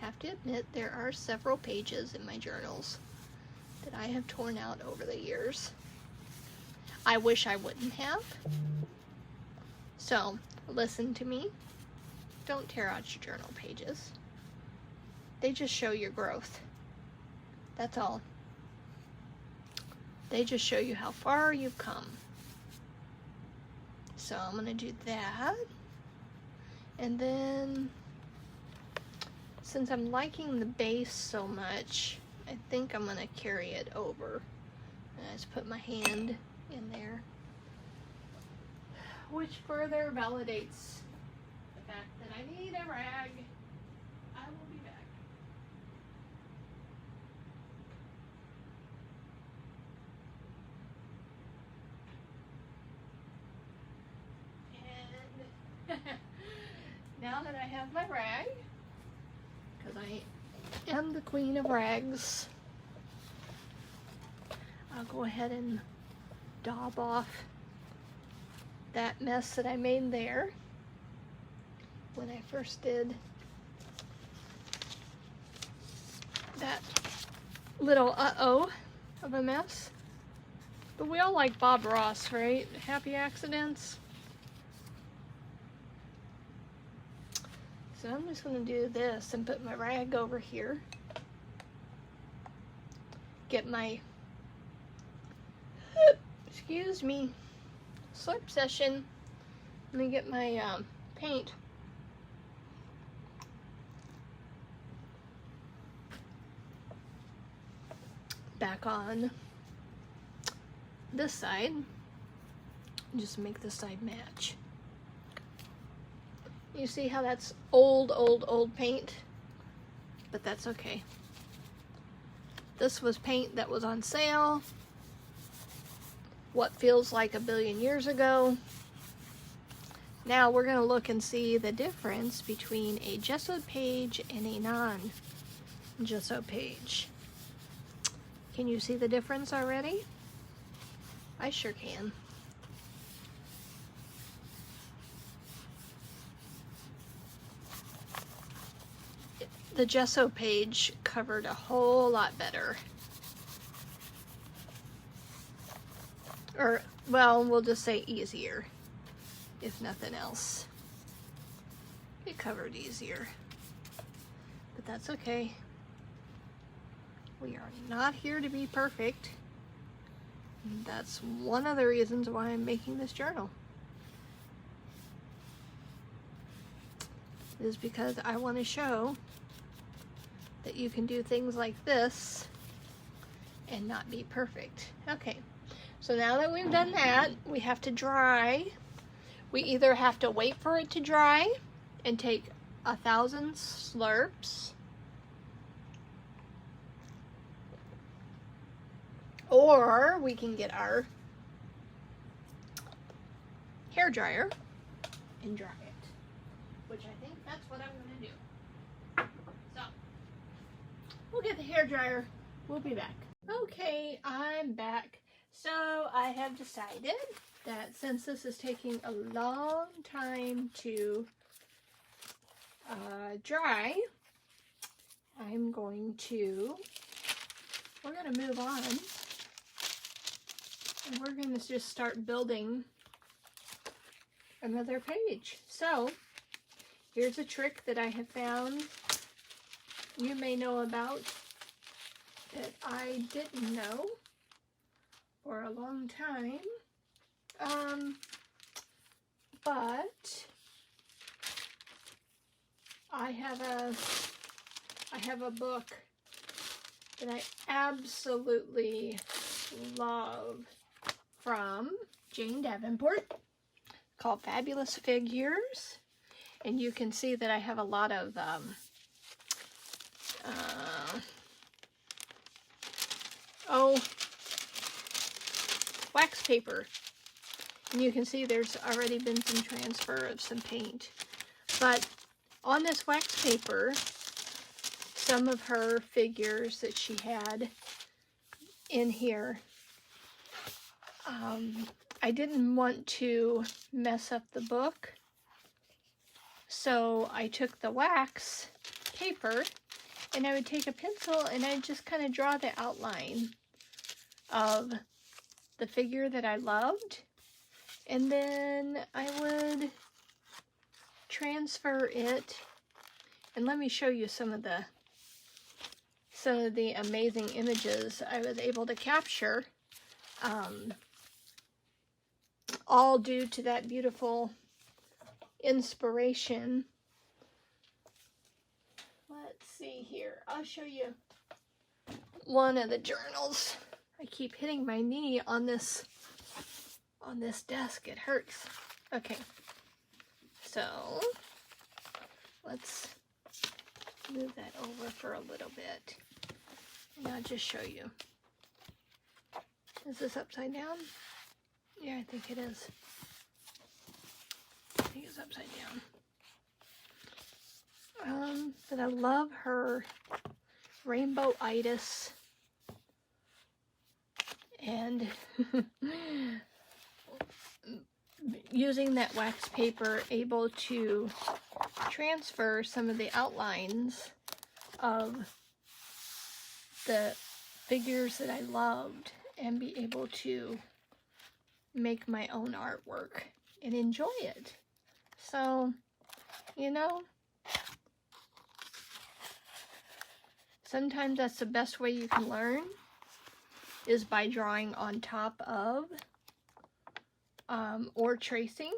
have to admit there are several pages in my journals that I have torn out over the years. I wish I wouldn't have. So listen to me. Don't tear out your journal pages. They just show your growth. That's all. They just show you how far you've come. So I'm gonna do that. And then, since I'm liking the base so much, I think I'm gonna carry it over. And I just put my hand in there, which further validates the fact that I need a rag. I will be back. And now that I have my rag, because I am the queen of rags, I'll go ahead and daub off that mess that I made there when I first did that little uh-oh of a mess. But we all like Bob Ross, right? Happy accidents. So I'm just going to do this and put my rag over here. Get my, excuse me, slurp session. Let me get my paint. Back on this side. Just make this side match. You see how that's old paint? But that's okay. This was paint that was on sale. What feels like a billion years ago. Now we're going to look and see the difference between a gessoed page and a non-gesso page. Can you see the difference already? I sure can. The gesso page covered a whole lot better. Or, well, we'll just say easier, if nothing else. It covered easier. But that's okay. We are not here to be perfect. That's one of the reasons why I'm making this journal. Is because I want to show that you can do things like this and not be perfect. Okay, so now that we've done that, we have to dry. We either have to wait for it to dry and take 1,000 slurps, or we can get our hair dryer and dry it, which I think that's what I'm going to do. So, we'll get the hair dryer. We'll be back. Okay, I'm back. So, I have decided that since this is taking a long time to dry, we're going to move on, and we're going to just start building another page. So here's a trick that I have found you may know about that I didn't know for a long time, but I have a book that I absolutely love from Jane Davenport called Fabulous Figures, and you can see that I have a lot of wax paper, and you can see there's already been some transfer of some paint, but on this wax paper, some of her figures that she had in here, I didn't want to mess up the book, so I took the wax paper and I would take a pencil and I'd just kind of draw the outline of the figure that I loved, and then I would transfer it, and let me show you some of the amazing images I was able to capture, all due to that beautiful inspiration. Let's see here. I'll show you one of the journals. I keep hitting my knee on this desk. It hurts. Okay. So let's move that over for a little bit, and I'll just show you. Is this upside down? Yeah, I think it is. I think it's upside down. But I love her rainbow-itis, and using that wax paper, able to transfer some of the outlines of the figures that I loved and be able to make my own artwork and enjoy it. So, you know, sometimes that's the best way you can learn, is by drawing on top of or tracing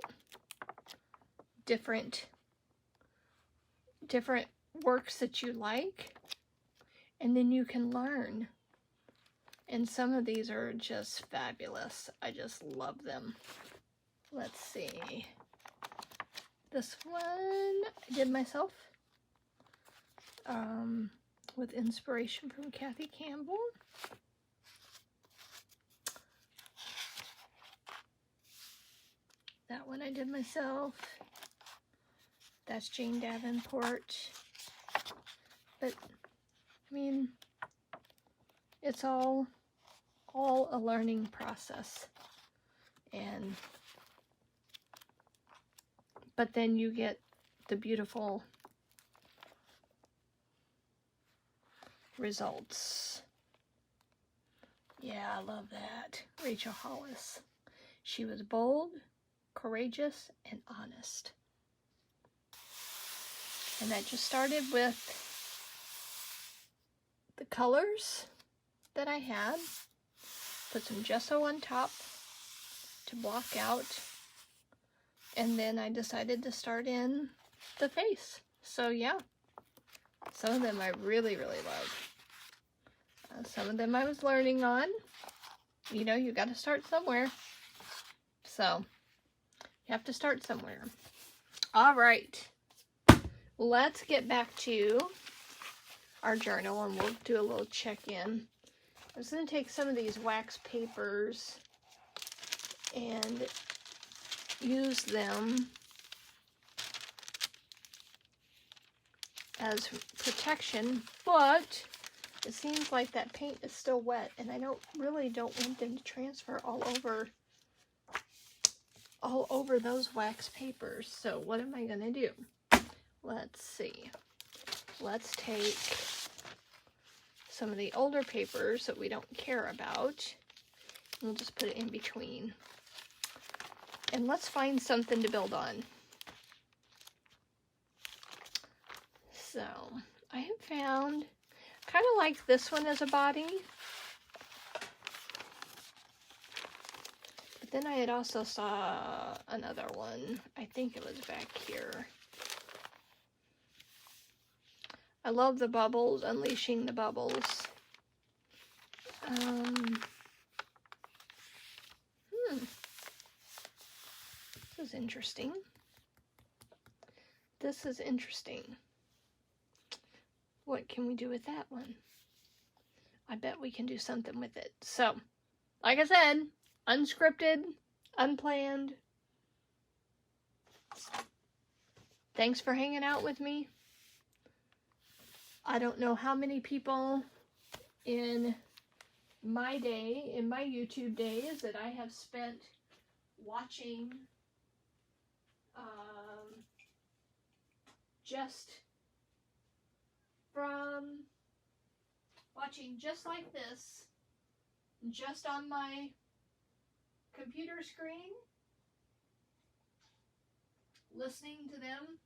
different works that you like, and then you can learn. And some of these are just fabulous. I just love them. Let's see. This one I did myself, with inspiration from Kathy Campbell. That one I did myself. That's Jane Davenport. But, I mean, it's all a learning process. But then you get the beautiful results. Yeah, I love that. Rachel Hollis. She was bold, courageous, and honest. And that just started with the colors that I had. Put some gesso on top to block out. And then I decided to start in the face. So yeah, some of them I really, really love. Some of them I was learning on. You know, you got to start somewhere. So, you have to start somewhere. All right. Let's get back to our journal and we'll do a little check-in. I was going to take some of these wax papers and use them as protection, but it seems like that paint is still wet, and I really don't want them to transfer all over those wax papers. So what am I gonna do? Let's see. Let's take some of the older papers that we don't care about. We'll just put it in between. And let's find something to build on. So I have found kind of like this one as a body. But then I had also saw another one. I think it was back here. I love the bubbles, unleashing the bubbles. This is interesting. This is interesting. What can we do with that one? I bet we can do something with it. So, like I said, unscripted, unplanned. Thanks for hanging out with me. I don't know how many people in my day, in my YouTube days, that I have spent watching just like this, just on my computer screen, listening to them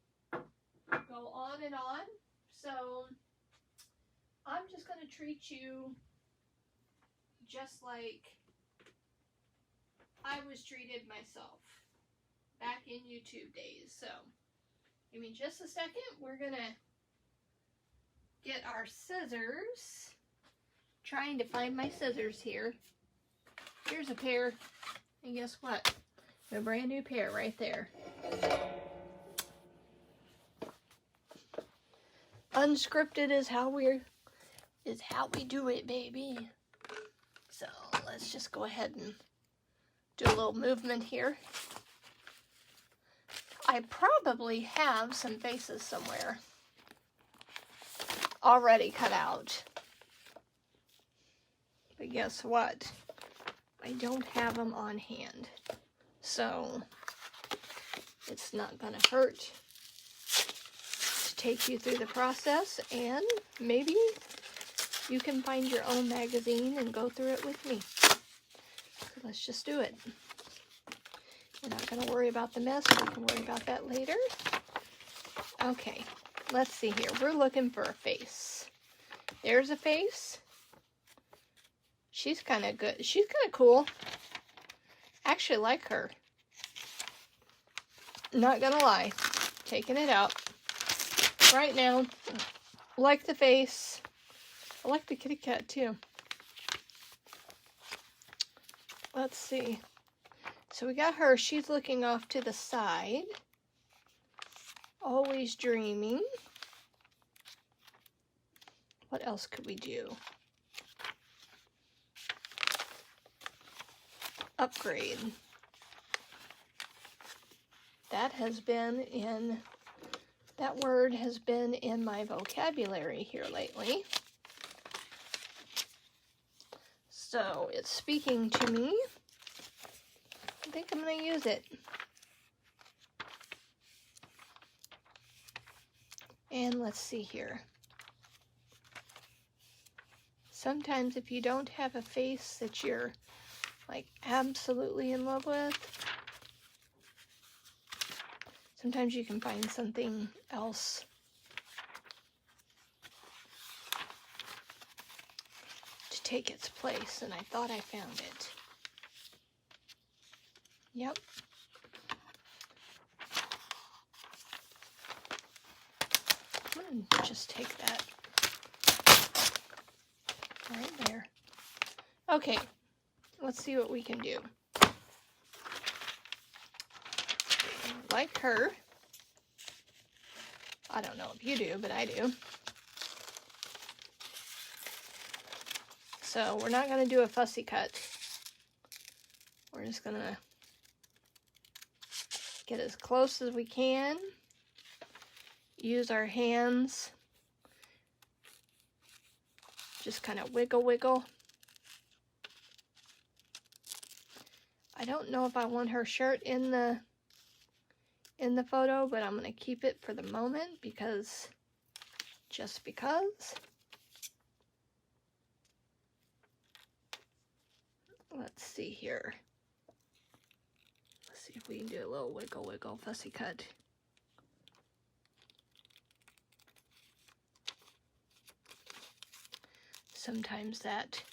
go on and on. So I'm just going to treat you just like I was treated myself back in YouTube days. So give me just a second. We're going to get our scissors. Trying to find my scissors here. Here's a pair. And guess what? A brand new pair right there. Unscripted is how we do it, baby. So let's just go ahead and do a little movement here. I probably have some faces somewhere already cut out. But guess what? I don't have them on hand. So it's not gonna hurt to take you through the process, and maybe you can find your own magazine and go through it with me. So let's just do it. We're not gonna worry about the mess. We can worry about that later. Okay, let's see here. We're looking for a face. There's a face. She's kind of good. She's kind of cool. I actually like her. Not gonna lie. Taking it out. Right now, like the face. I like the kitty cat too. Let's see. So we got her. She's looking off to the side. Always dreaming. What else could we do? Upgrade. That word has been in my vocabulary here lately. So it's speaking to me. I think I'm going to use it. And let's see here. Sometimes if you don't have a face that you're like absolutely in love with, sometimes you can find something else to take its place, and I thought I found it. Yep. I'm gonna just take that right there. Okay, let's see what we can do. Like her. I don't know if you do, but I do. So we're not going to do a fussy cut. We're just going to get as close as we can. Use our hands. Just kind of wiggle, wiggle. I don't know if I want her shirt in the photo, but I'm going to keep it for the moment because, just because. Let's see here. Let's see if we can do a little wiggle, wiggle, fussy cut. Sometimes that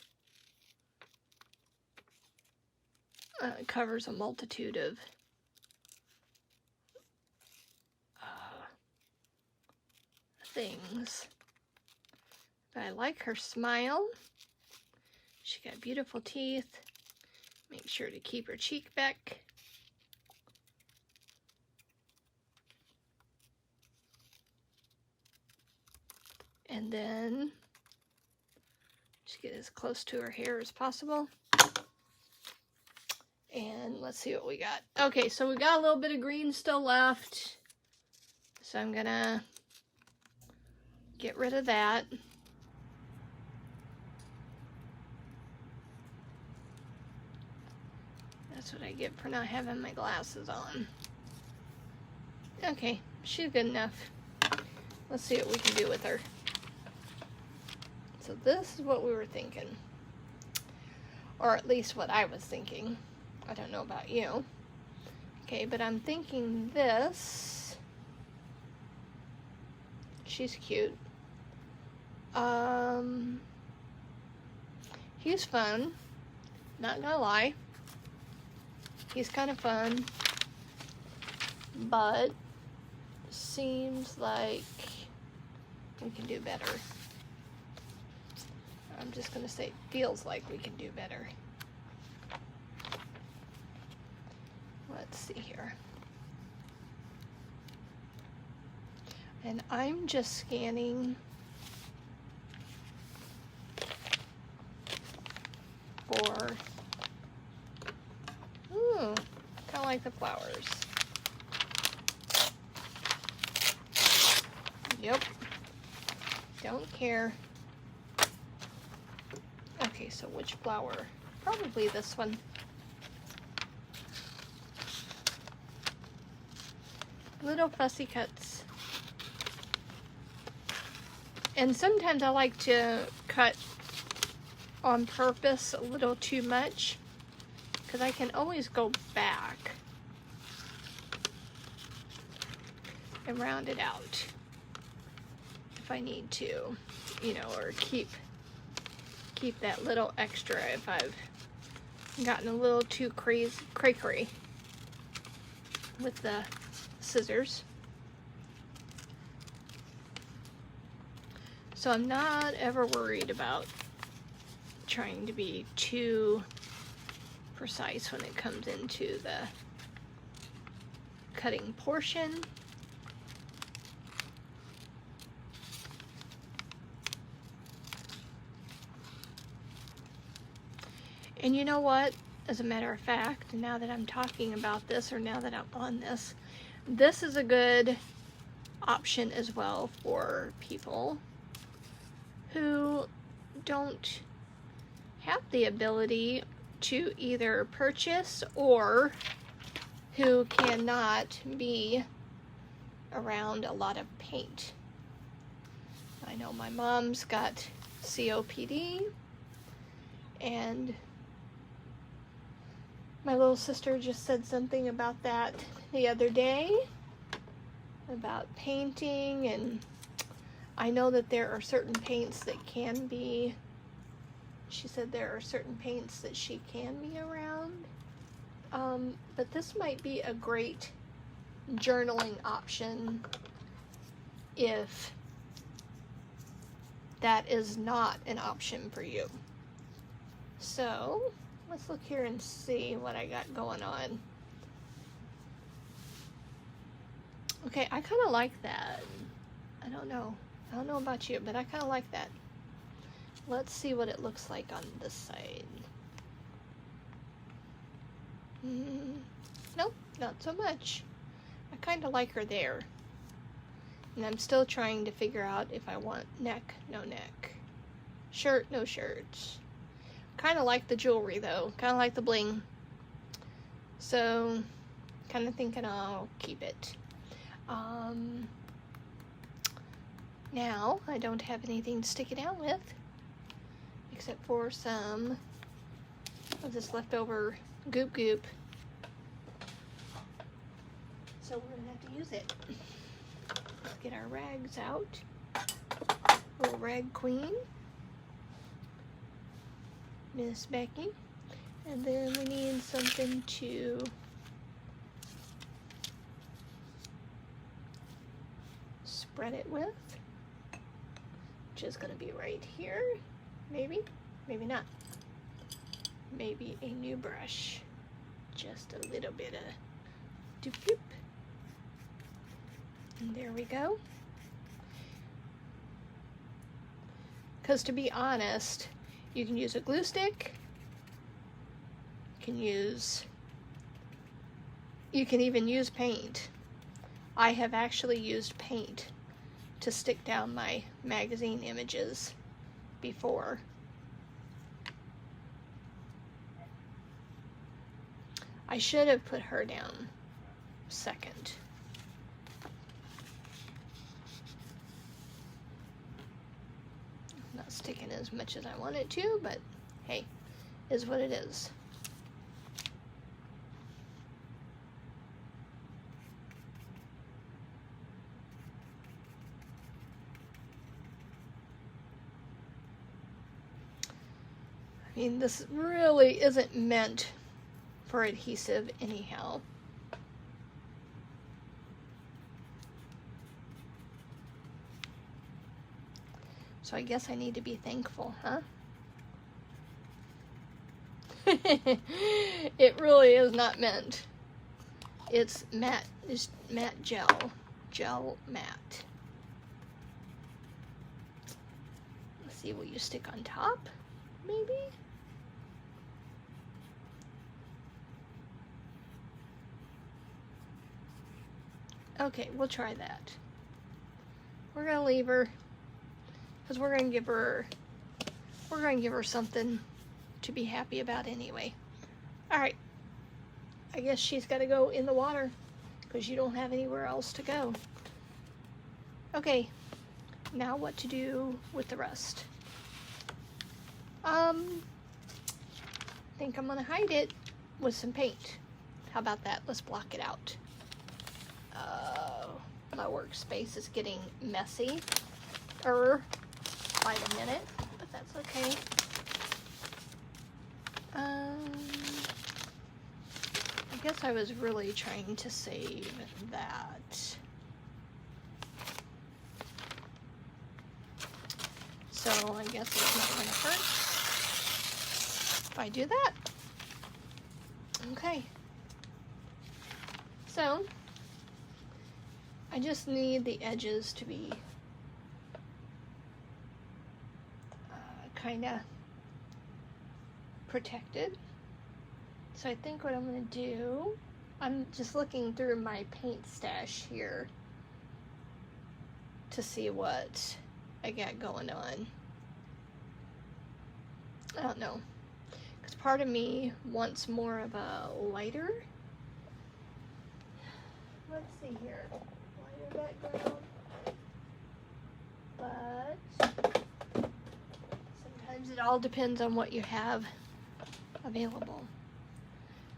covers a multitude of things. But I like her smile. She got beautiful teeth. Make sure to keep her cheek back. And then just get as close to her hair as possible. And let's see what we got. Okay, so we got a little bit of green still left. So I'm gonna get rid of that. That's what I get for not having my glasses on. Okay, she's good enough. Let's see what we can do with her. So this is what we were thinking. Or at least what I was thinking. I don't know about you. Okay, but I'm thinking this. She's cute. He's fun. Not gonna lie. He's kind of fun. But seems like we can do better. I'm just gonna say feels like we can do better. Let's see here. And I'm just scanning for, kind of like the flowers. Yep. Don't care. Okay, so which flower? Probably this one. Little fussy cuts. And sometimes I like to cut on purpose a little too much because I can always go back and round it out if I need to, you know, or keep that little extra if I've gotten a little too cray-cray with the scissors. So I'm not ever worried about trying to be too precise when it comes into the cutting portion. And you know what? As a matter of fact, now that I'm talking about this, or now that I'm on this, this is a good option as well for people who don't have the ability to either purchase or who cannot be around a lot of paint. I know my mom's got COPD, and my little sister just said something about that the other day, about painting, and I know that there are certain paints that can be, she said there are certain paints that she can be around, but this might be a great journaling option if that is not an option for you. So let's look here and see what I got going on. Okay, I kind of like that. I don't know about you, but I kind of like that. Let's see what it looks like on this side. Nope, not so much. I kind of like her there. And I'm still trying to figure out if I want neck, no neck. Shirt, no shirts. Kind of like the jewelry though. Kind of like the bling. So, kind of thinking I'll keep it. Now, I don't have anything to stick it down with. Except for some of this leftover goop goop. So we're going to have to use it. Let's get our rags out. Little rag queen. Miss Becky. And then we need something to spread it with, which is going to be right here. Maybe, maybe not. Maybe a new brush. Just a little bit of doop doop. And there we go. Because to be honest, you can use a glue stick. You can even use paint. I have actually used paint to stick down my magazine images before. I should have put her down second. Not sticking as much as I want it to, but hey, is what it is. I mean, this really isn't meant for adhesive anyhow. So I guess I need to be thankful, huh? It really is not meant. It's matte gel matte. Let's see, will you stick on top? Maybe? Okay, we'll try that. We're gonna leave her because we're gonna give her something to be happy about anyway. All right, I guess she's got to go in the water because you don't have anywhere else to go. Okay, now what to do with the rest? I think I'm gonna hide it with some paint. How about that? Let's block it out. My workspace is getting messy by the minute, but that's okay. I guess I was really trying to save that. So I guess it's not going to hurt if I do that. Okay. So I just need the edges to be kind of protected. So I think what I'm going to do, I'm just looking through my paint stash here to see what I got going on. I don't know. Because part of me wants more of a lighter. Let's see here. Lighter background. But sometimes it all depends on what you have available.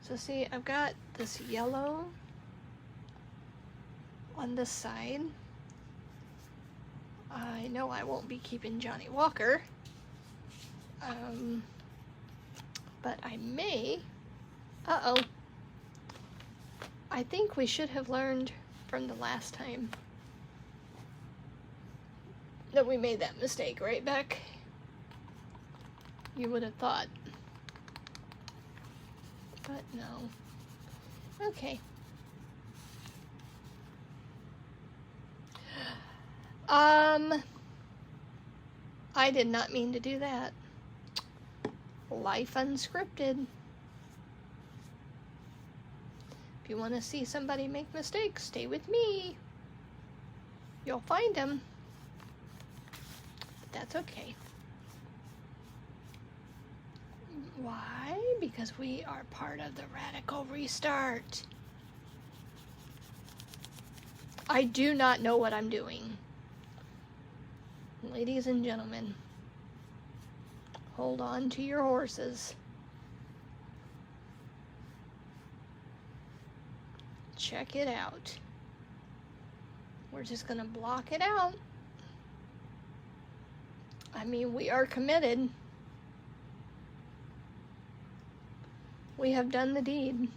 So see, I've got this yellow on this side. I know I won't be keeping Johnny Walker. But I may. Uh-oh. I think we should have learned from the last time that we made that mistake, right, Beck? You would have thought. But no. Okay. I did not mean to do that. Life unscripted. If you want to see somebody make mistakes, stay with me. You'll find them. But that's okay. Why? Because we are part of the radical restart. I do not know what I'm doing. Ladies and gentlemen, hold on to your horses. Check it out. We're just gonna block it out. I mean, we are committed. We have done the deed.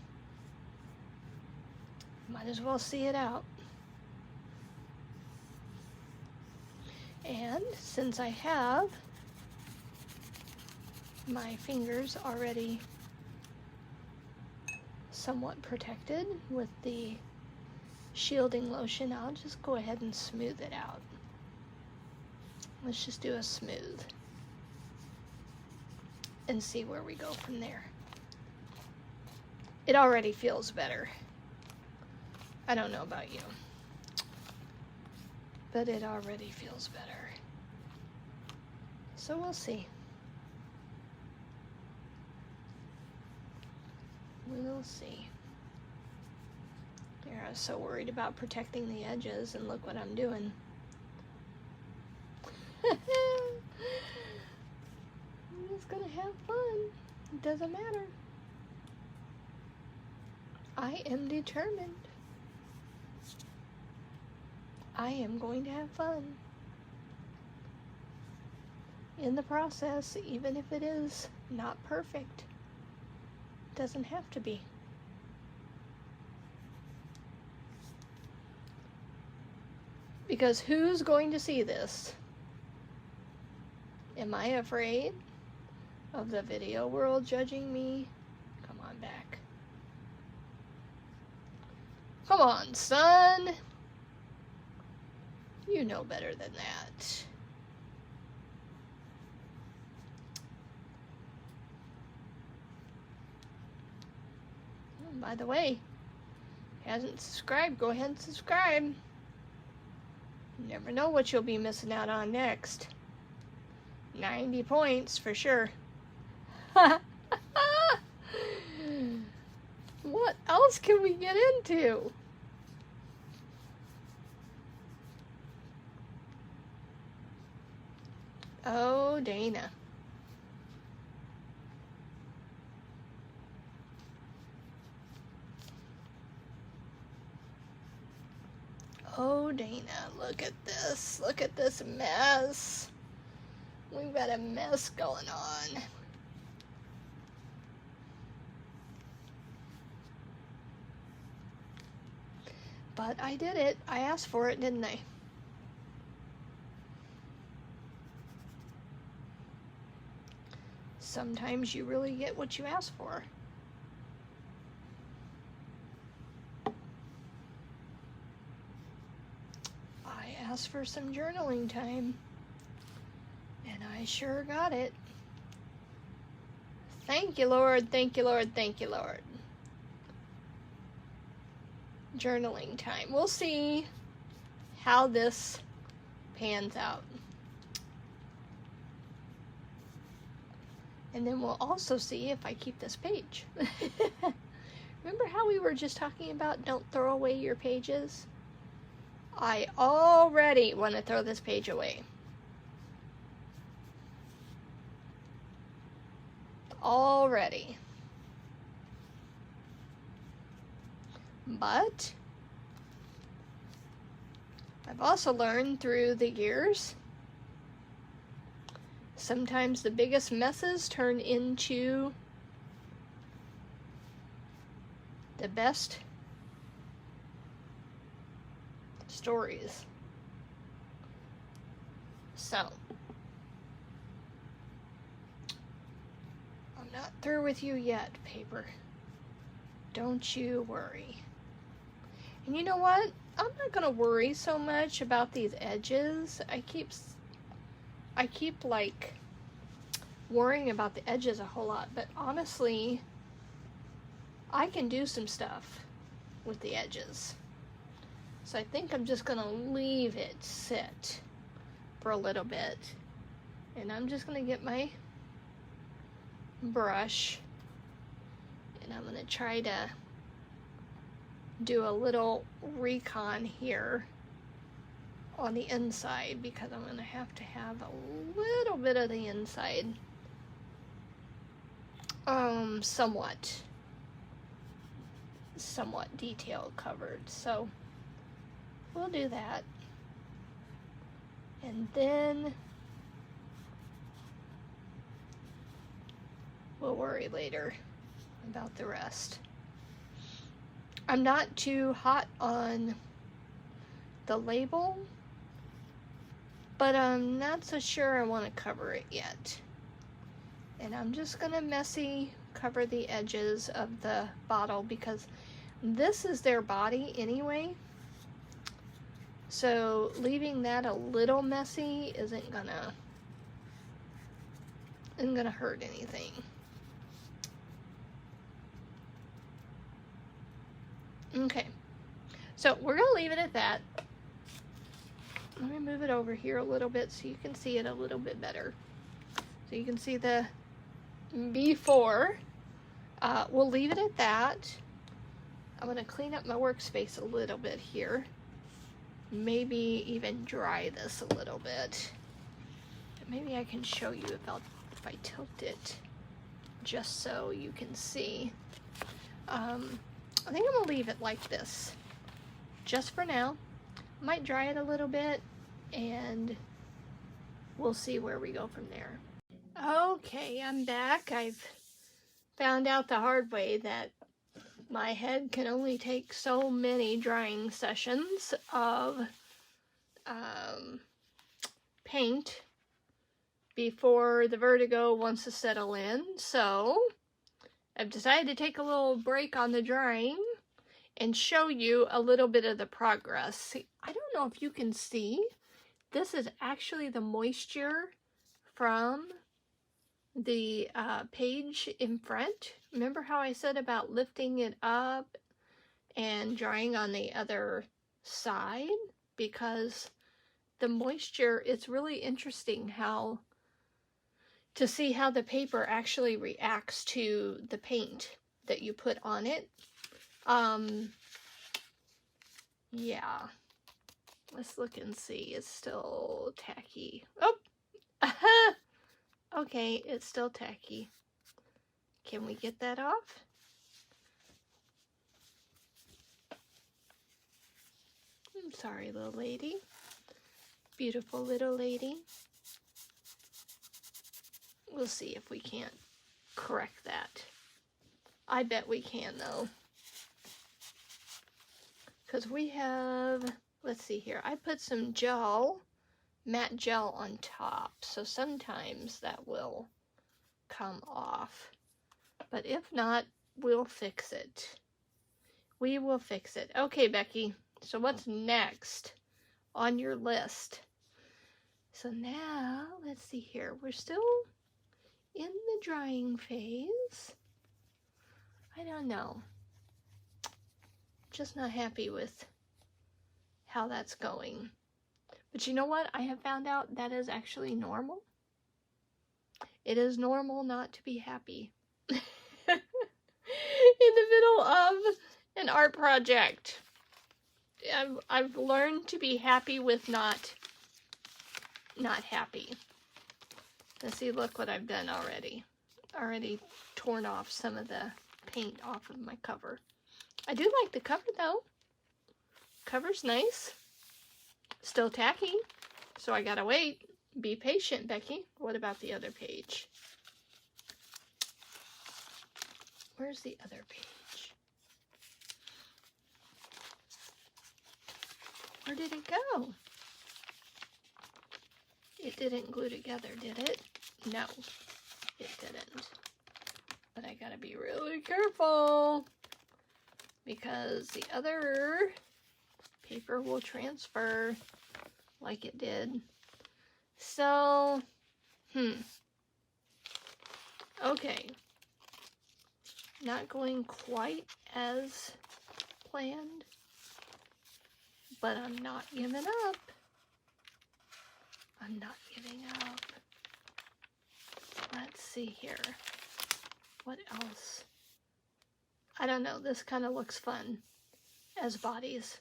Might as well see it out. And since I have my fingers already somewhat protected with the shielding lotion, I'll just go ahead and smooth it out. Let's just do a smooth and see where we go from there. It already feels better. I don't know about you, but it already feels better. So we'll see. We'll see. There, I was so worried about protecting the edges, and look what I'm doing. I'm just gonna have fun. It doesn't matter. I am determined. I am going to have fun in the process, even if it is not perfect. It doesn't have to be. Because who's going to see this? Am I afraid of the video world judging me? Come on back. Come on, son. You know better than that. Oh, by the way, hasn't subscribed, go ahead and subscribe. You never know what you'll be missing out on next. 90 points for sure. What else can we get into? Oh, Dana. Oh, Dana, look at this. Look at this mess. We've got a mess going on. But I did it. I asked for it, didn't I? Sometimes you really get what you ask for. I asked for some journaling time, and I sure got it. Thank you, Lord. Thank you, Lord. Thank you, Lord. Journaling time. We'll see how this pans out. And then we'll also see if I keep this page. Remember how we were just talking about don't throw away your pages? I already want to throw this page away. Already. But I've also learned through the years, sometimes the biggest messes turn into the best stories. So, I'm not through with you yet, paper. Don't you worry. And you know what? I'm not gonna worry so much about these edges. I keep like worrying about the edges a whole lot, but honestly, I can do some stuff with the edges. So I think I'm just gonna leave it sit for a little bit. And I'm just gonna get my brush and I'm gonna try to do a little recon here on the inside because I'm gonna have to have a little bit of the inside somewhat detail covered. So we'll do that. And then we'll worry later about the rest. I'm not too hot on the label, but I'm not so sure I want to cover it yet. And I'm just gonna messy cover the edges of the bottle because this is their body anyway. So leaving that a little messy isn't gonna hurt anything. Okay, so we're gonna leave it at that. Let me move it over here a little bit so you can see it a little bit better. So you can see the before. We'll leave it at that. I'm gonna clean up my workspace a little bit here. Maybe even dry this a little bit. Maybe I can show you if I tilt it just so you can see. I think I'm gonna leave it like this just for now. Might dry it a little bit and we'll see where we go from there. Okay, I'm back. I've found out the hard way that my head can only take so many drying sessions of paint before the vertigo wants to settle in. So I've decided to take a little break on the drying and show you a little bit of the progress. See, I don't know if you can see, this is actually the moisture from the page in front. Remember how I said about lifting it up and drying on the other side? Because the moisture, it's really interesting how to see how the paper actually reacts to the paint that you put on it. Yeah, let's look and see. It's still tacky. Oh, okay, it's still tacky. Can we get that off? I'm sorry, little lady. Beautiful little lady. We'll see if we can't correct that. I bet we can, though. Because we have, let's see here, I put some gel, matte gel on top, so sometimes that will come off. But if not, we'll fix it. We will fix it. Okay, Becky, so what's next on your list? So now, let's see here, we're still in the drying phase. I don't know. Just not happy with how that's going. But you know what? I have found out that is actually normal. It is normal not to be happy in the middle of an art project. I've learned to be happy with not happy. Let's see, look what I've done already. Already torn off some of the paint off of my cover. I do like the cover though. Cover's nice. Still tacky, so I gotta wait. Be patient, Becky. What about the other page? Where's the other page? Where did it go? It didn't glue together, did it? No, it didn't. But I gotta be really careful because the other paper will transfer like it did. So, okay. Not going quite as planned, but I'm not giving up. I'm not giving up. Let's see here. What else? I don't know. This kind of looks fun as bodies.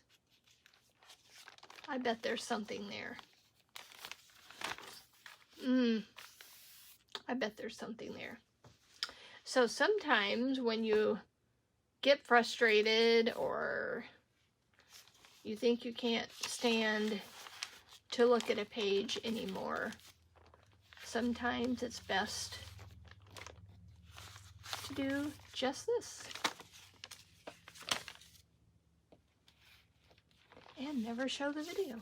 I bet there's something there. I bet there's something there. So sometimes when you get frustrated or you think you can't stand to look at a page anymore, sometimes it's best to do just this. And never show the video.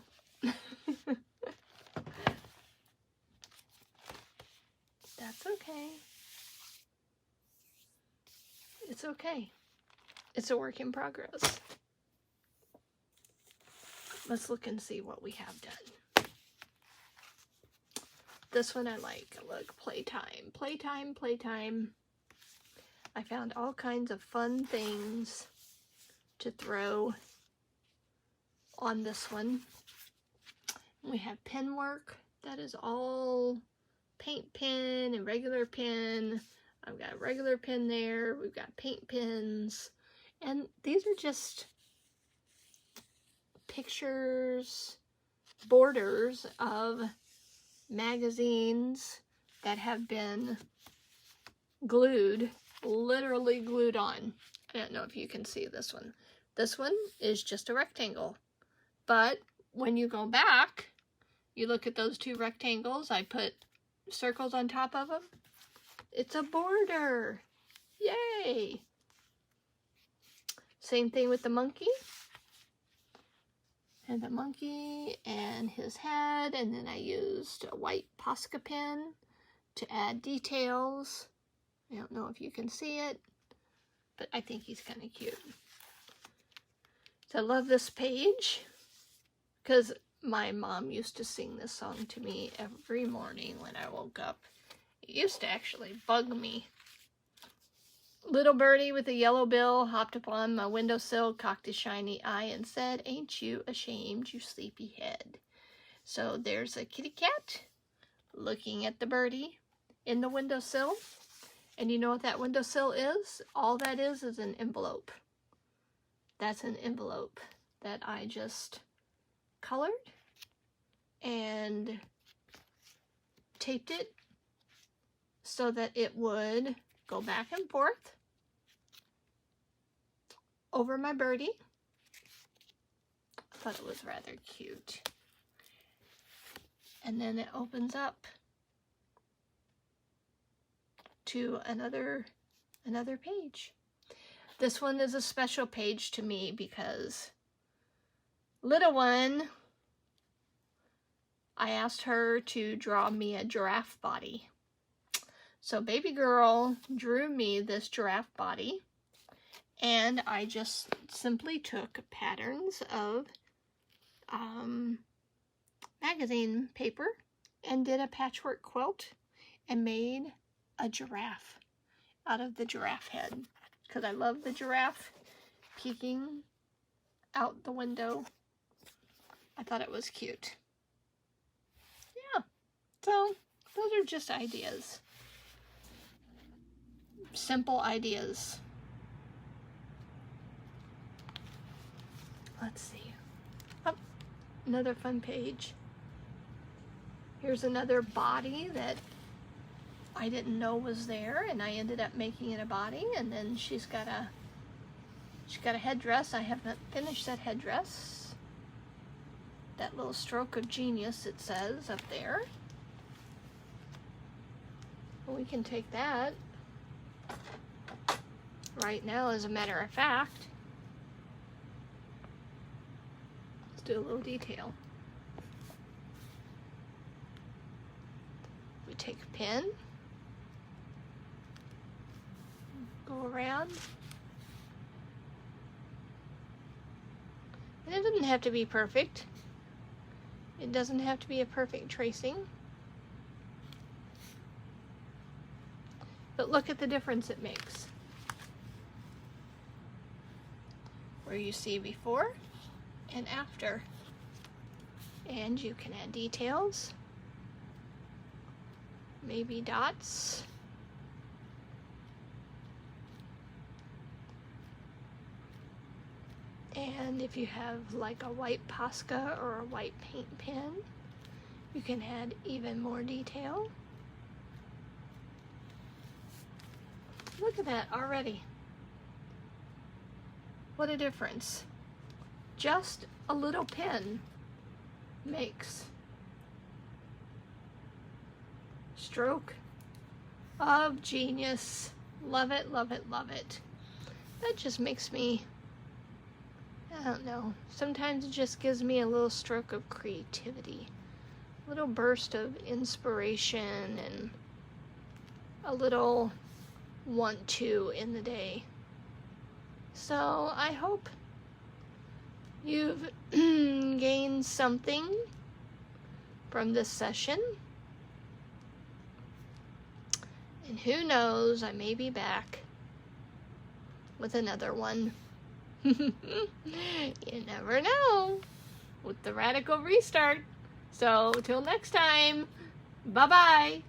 That's okay. It's okay. It's a work in progress. Let's look and see what we have done. This one I like. Look, playtime, playtime, playtime. I found all kinds of fun things to throw on this one. We have pen work. That is all paint pen and regular pen. I've got a regular pen there. We've got paint pens. And these are just pictures, borders of magazines that have been glued, literally glued on. I don't know if you can see this one. This one is just a rectangle. But when you go back, you look at those two rectangles. I put circles on top of them. It's a border. Yay! Same thing with the monkey. And the monkey and his head. And then I used a white Posca pen to add details. I don't know if you can see it, but I think he's kind of cute. So I love this page because my mom used to sing this song to me every morning when I woke up. It used to actually bug me. Little birdie with a yellow bill hopped upon my windowsill, cocked his shiny eye, and said, "Ain't you ashamed, you sleepy head?" So there's a kitty cat looking at the birdie in the windowsill. And you know what that windowsill is? All that is an envelope. That's an envelope that I just colored and taped it so that it would go back and forth over my birdie. I thought it was rather cute. And then it opens up to another page. This one is a special page to me because little one, I asked her to draw me a giraffe body. So baby girl drew me this giraffe body, and I just simply took patterns of magazine paper and did a patchwork quilt and made a giraffe out of the giraffe head, because I love the giraffe peeking out the window. I thought it was cute. Yeah, so those are just ideas. simple ideas. Let's see. Oh, another fun page. Here's another body that I didn't know was there, and I ended up making it a body. And then she's got a headdress. I haven't finished that headdress. That little stroke of genius, it says up there. We can take that right now, as a matter of fact. Let's do a little detail. We take a pen, go around, and it doesn't have to be perfect. It doesn't have to be a perfect tracing. But look at the difference it makes. Where you see before and after. And you can add details, maybe dots. And if you have like a white Posca or a white paint pen, you can add even more detail. Look at that already. What a difference. Just a little pen makes. Stroke of genius. Love it, love it, love it. That just makes me, I don't know, sometimes it just gives me a little stroke of creativity. A little burst of inspiration and a little want to in the day. So I hope you've gained something from this session. And who knows, I may be back with another one. You never know with the radical restart. So till next time, bye-bye.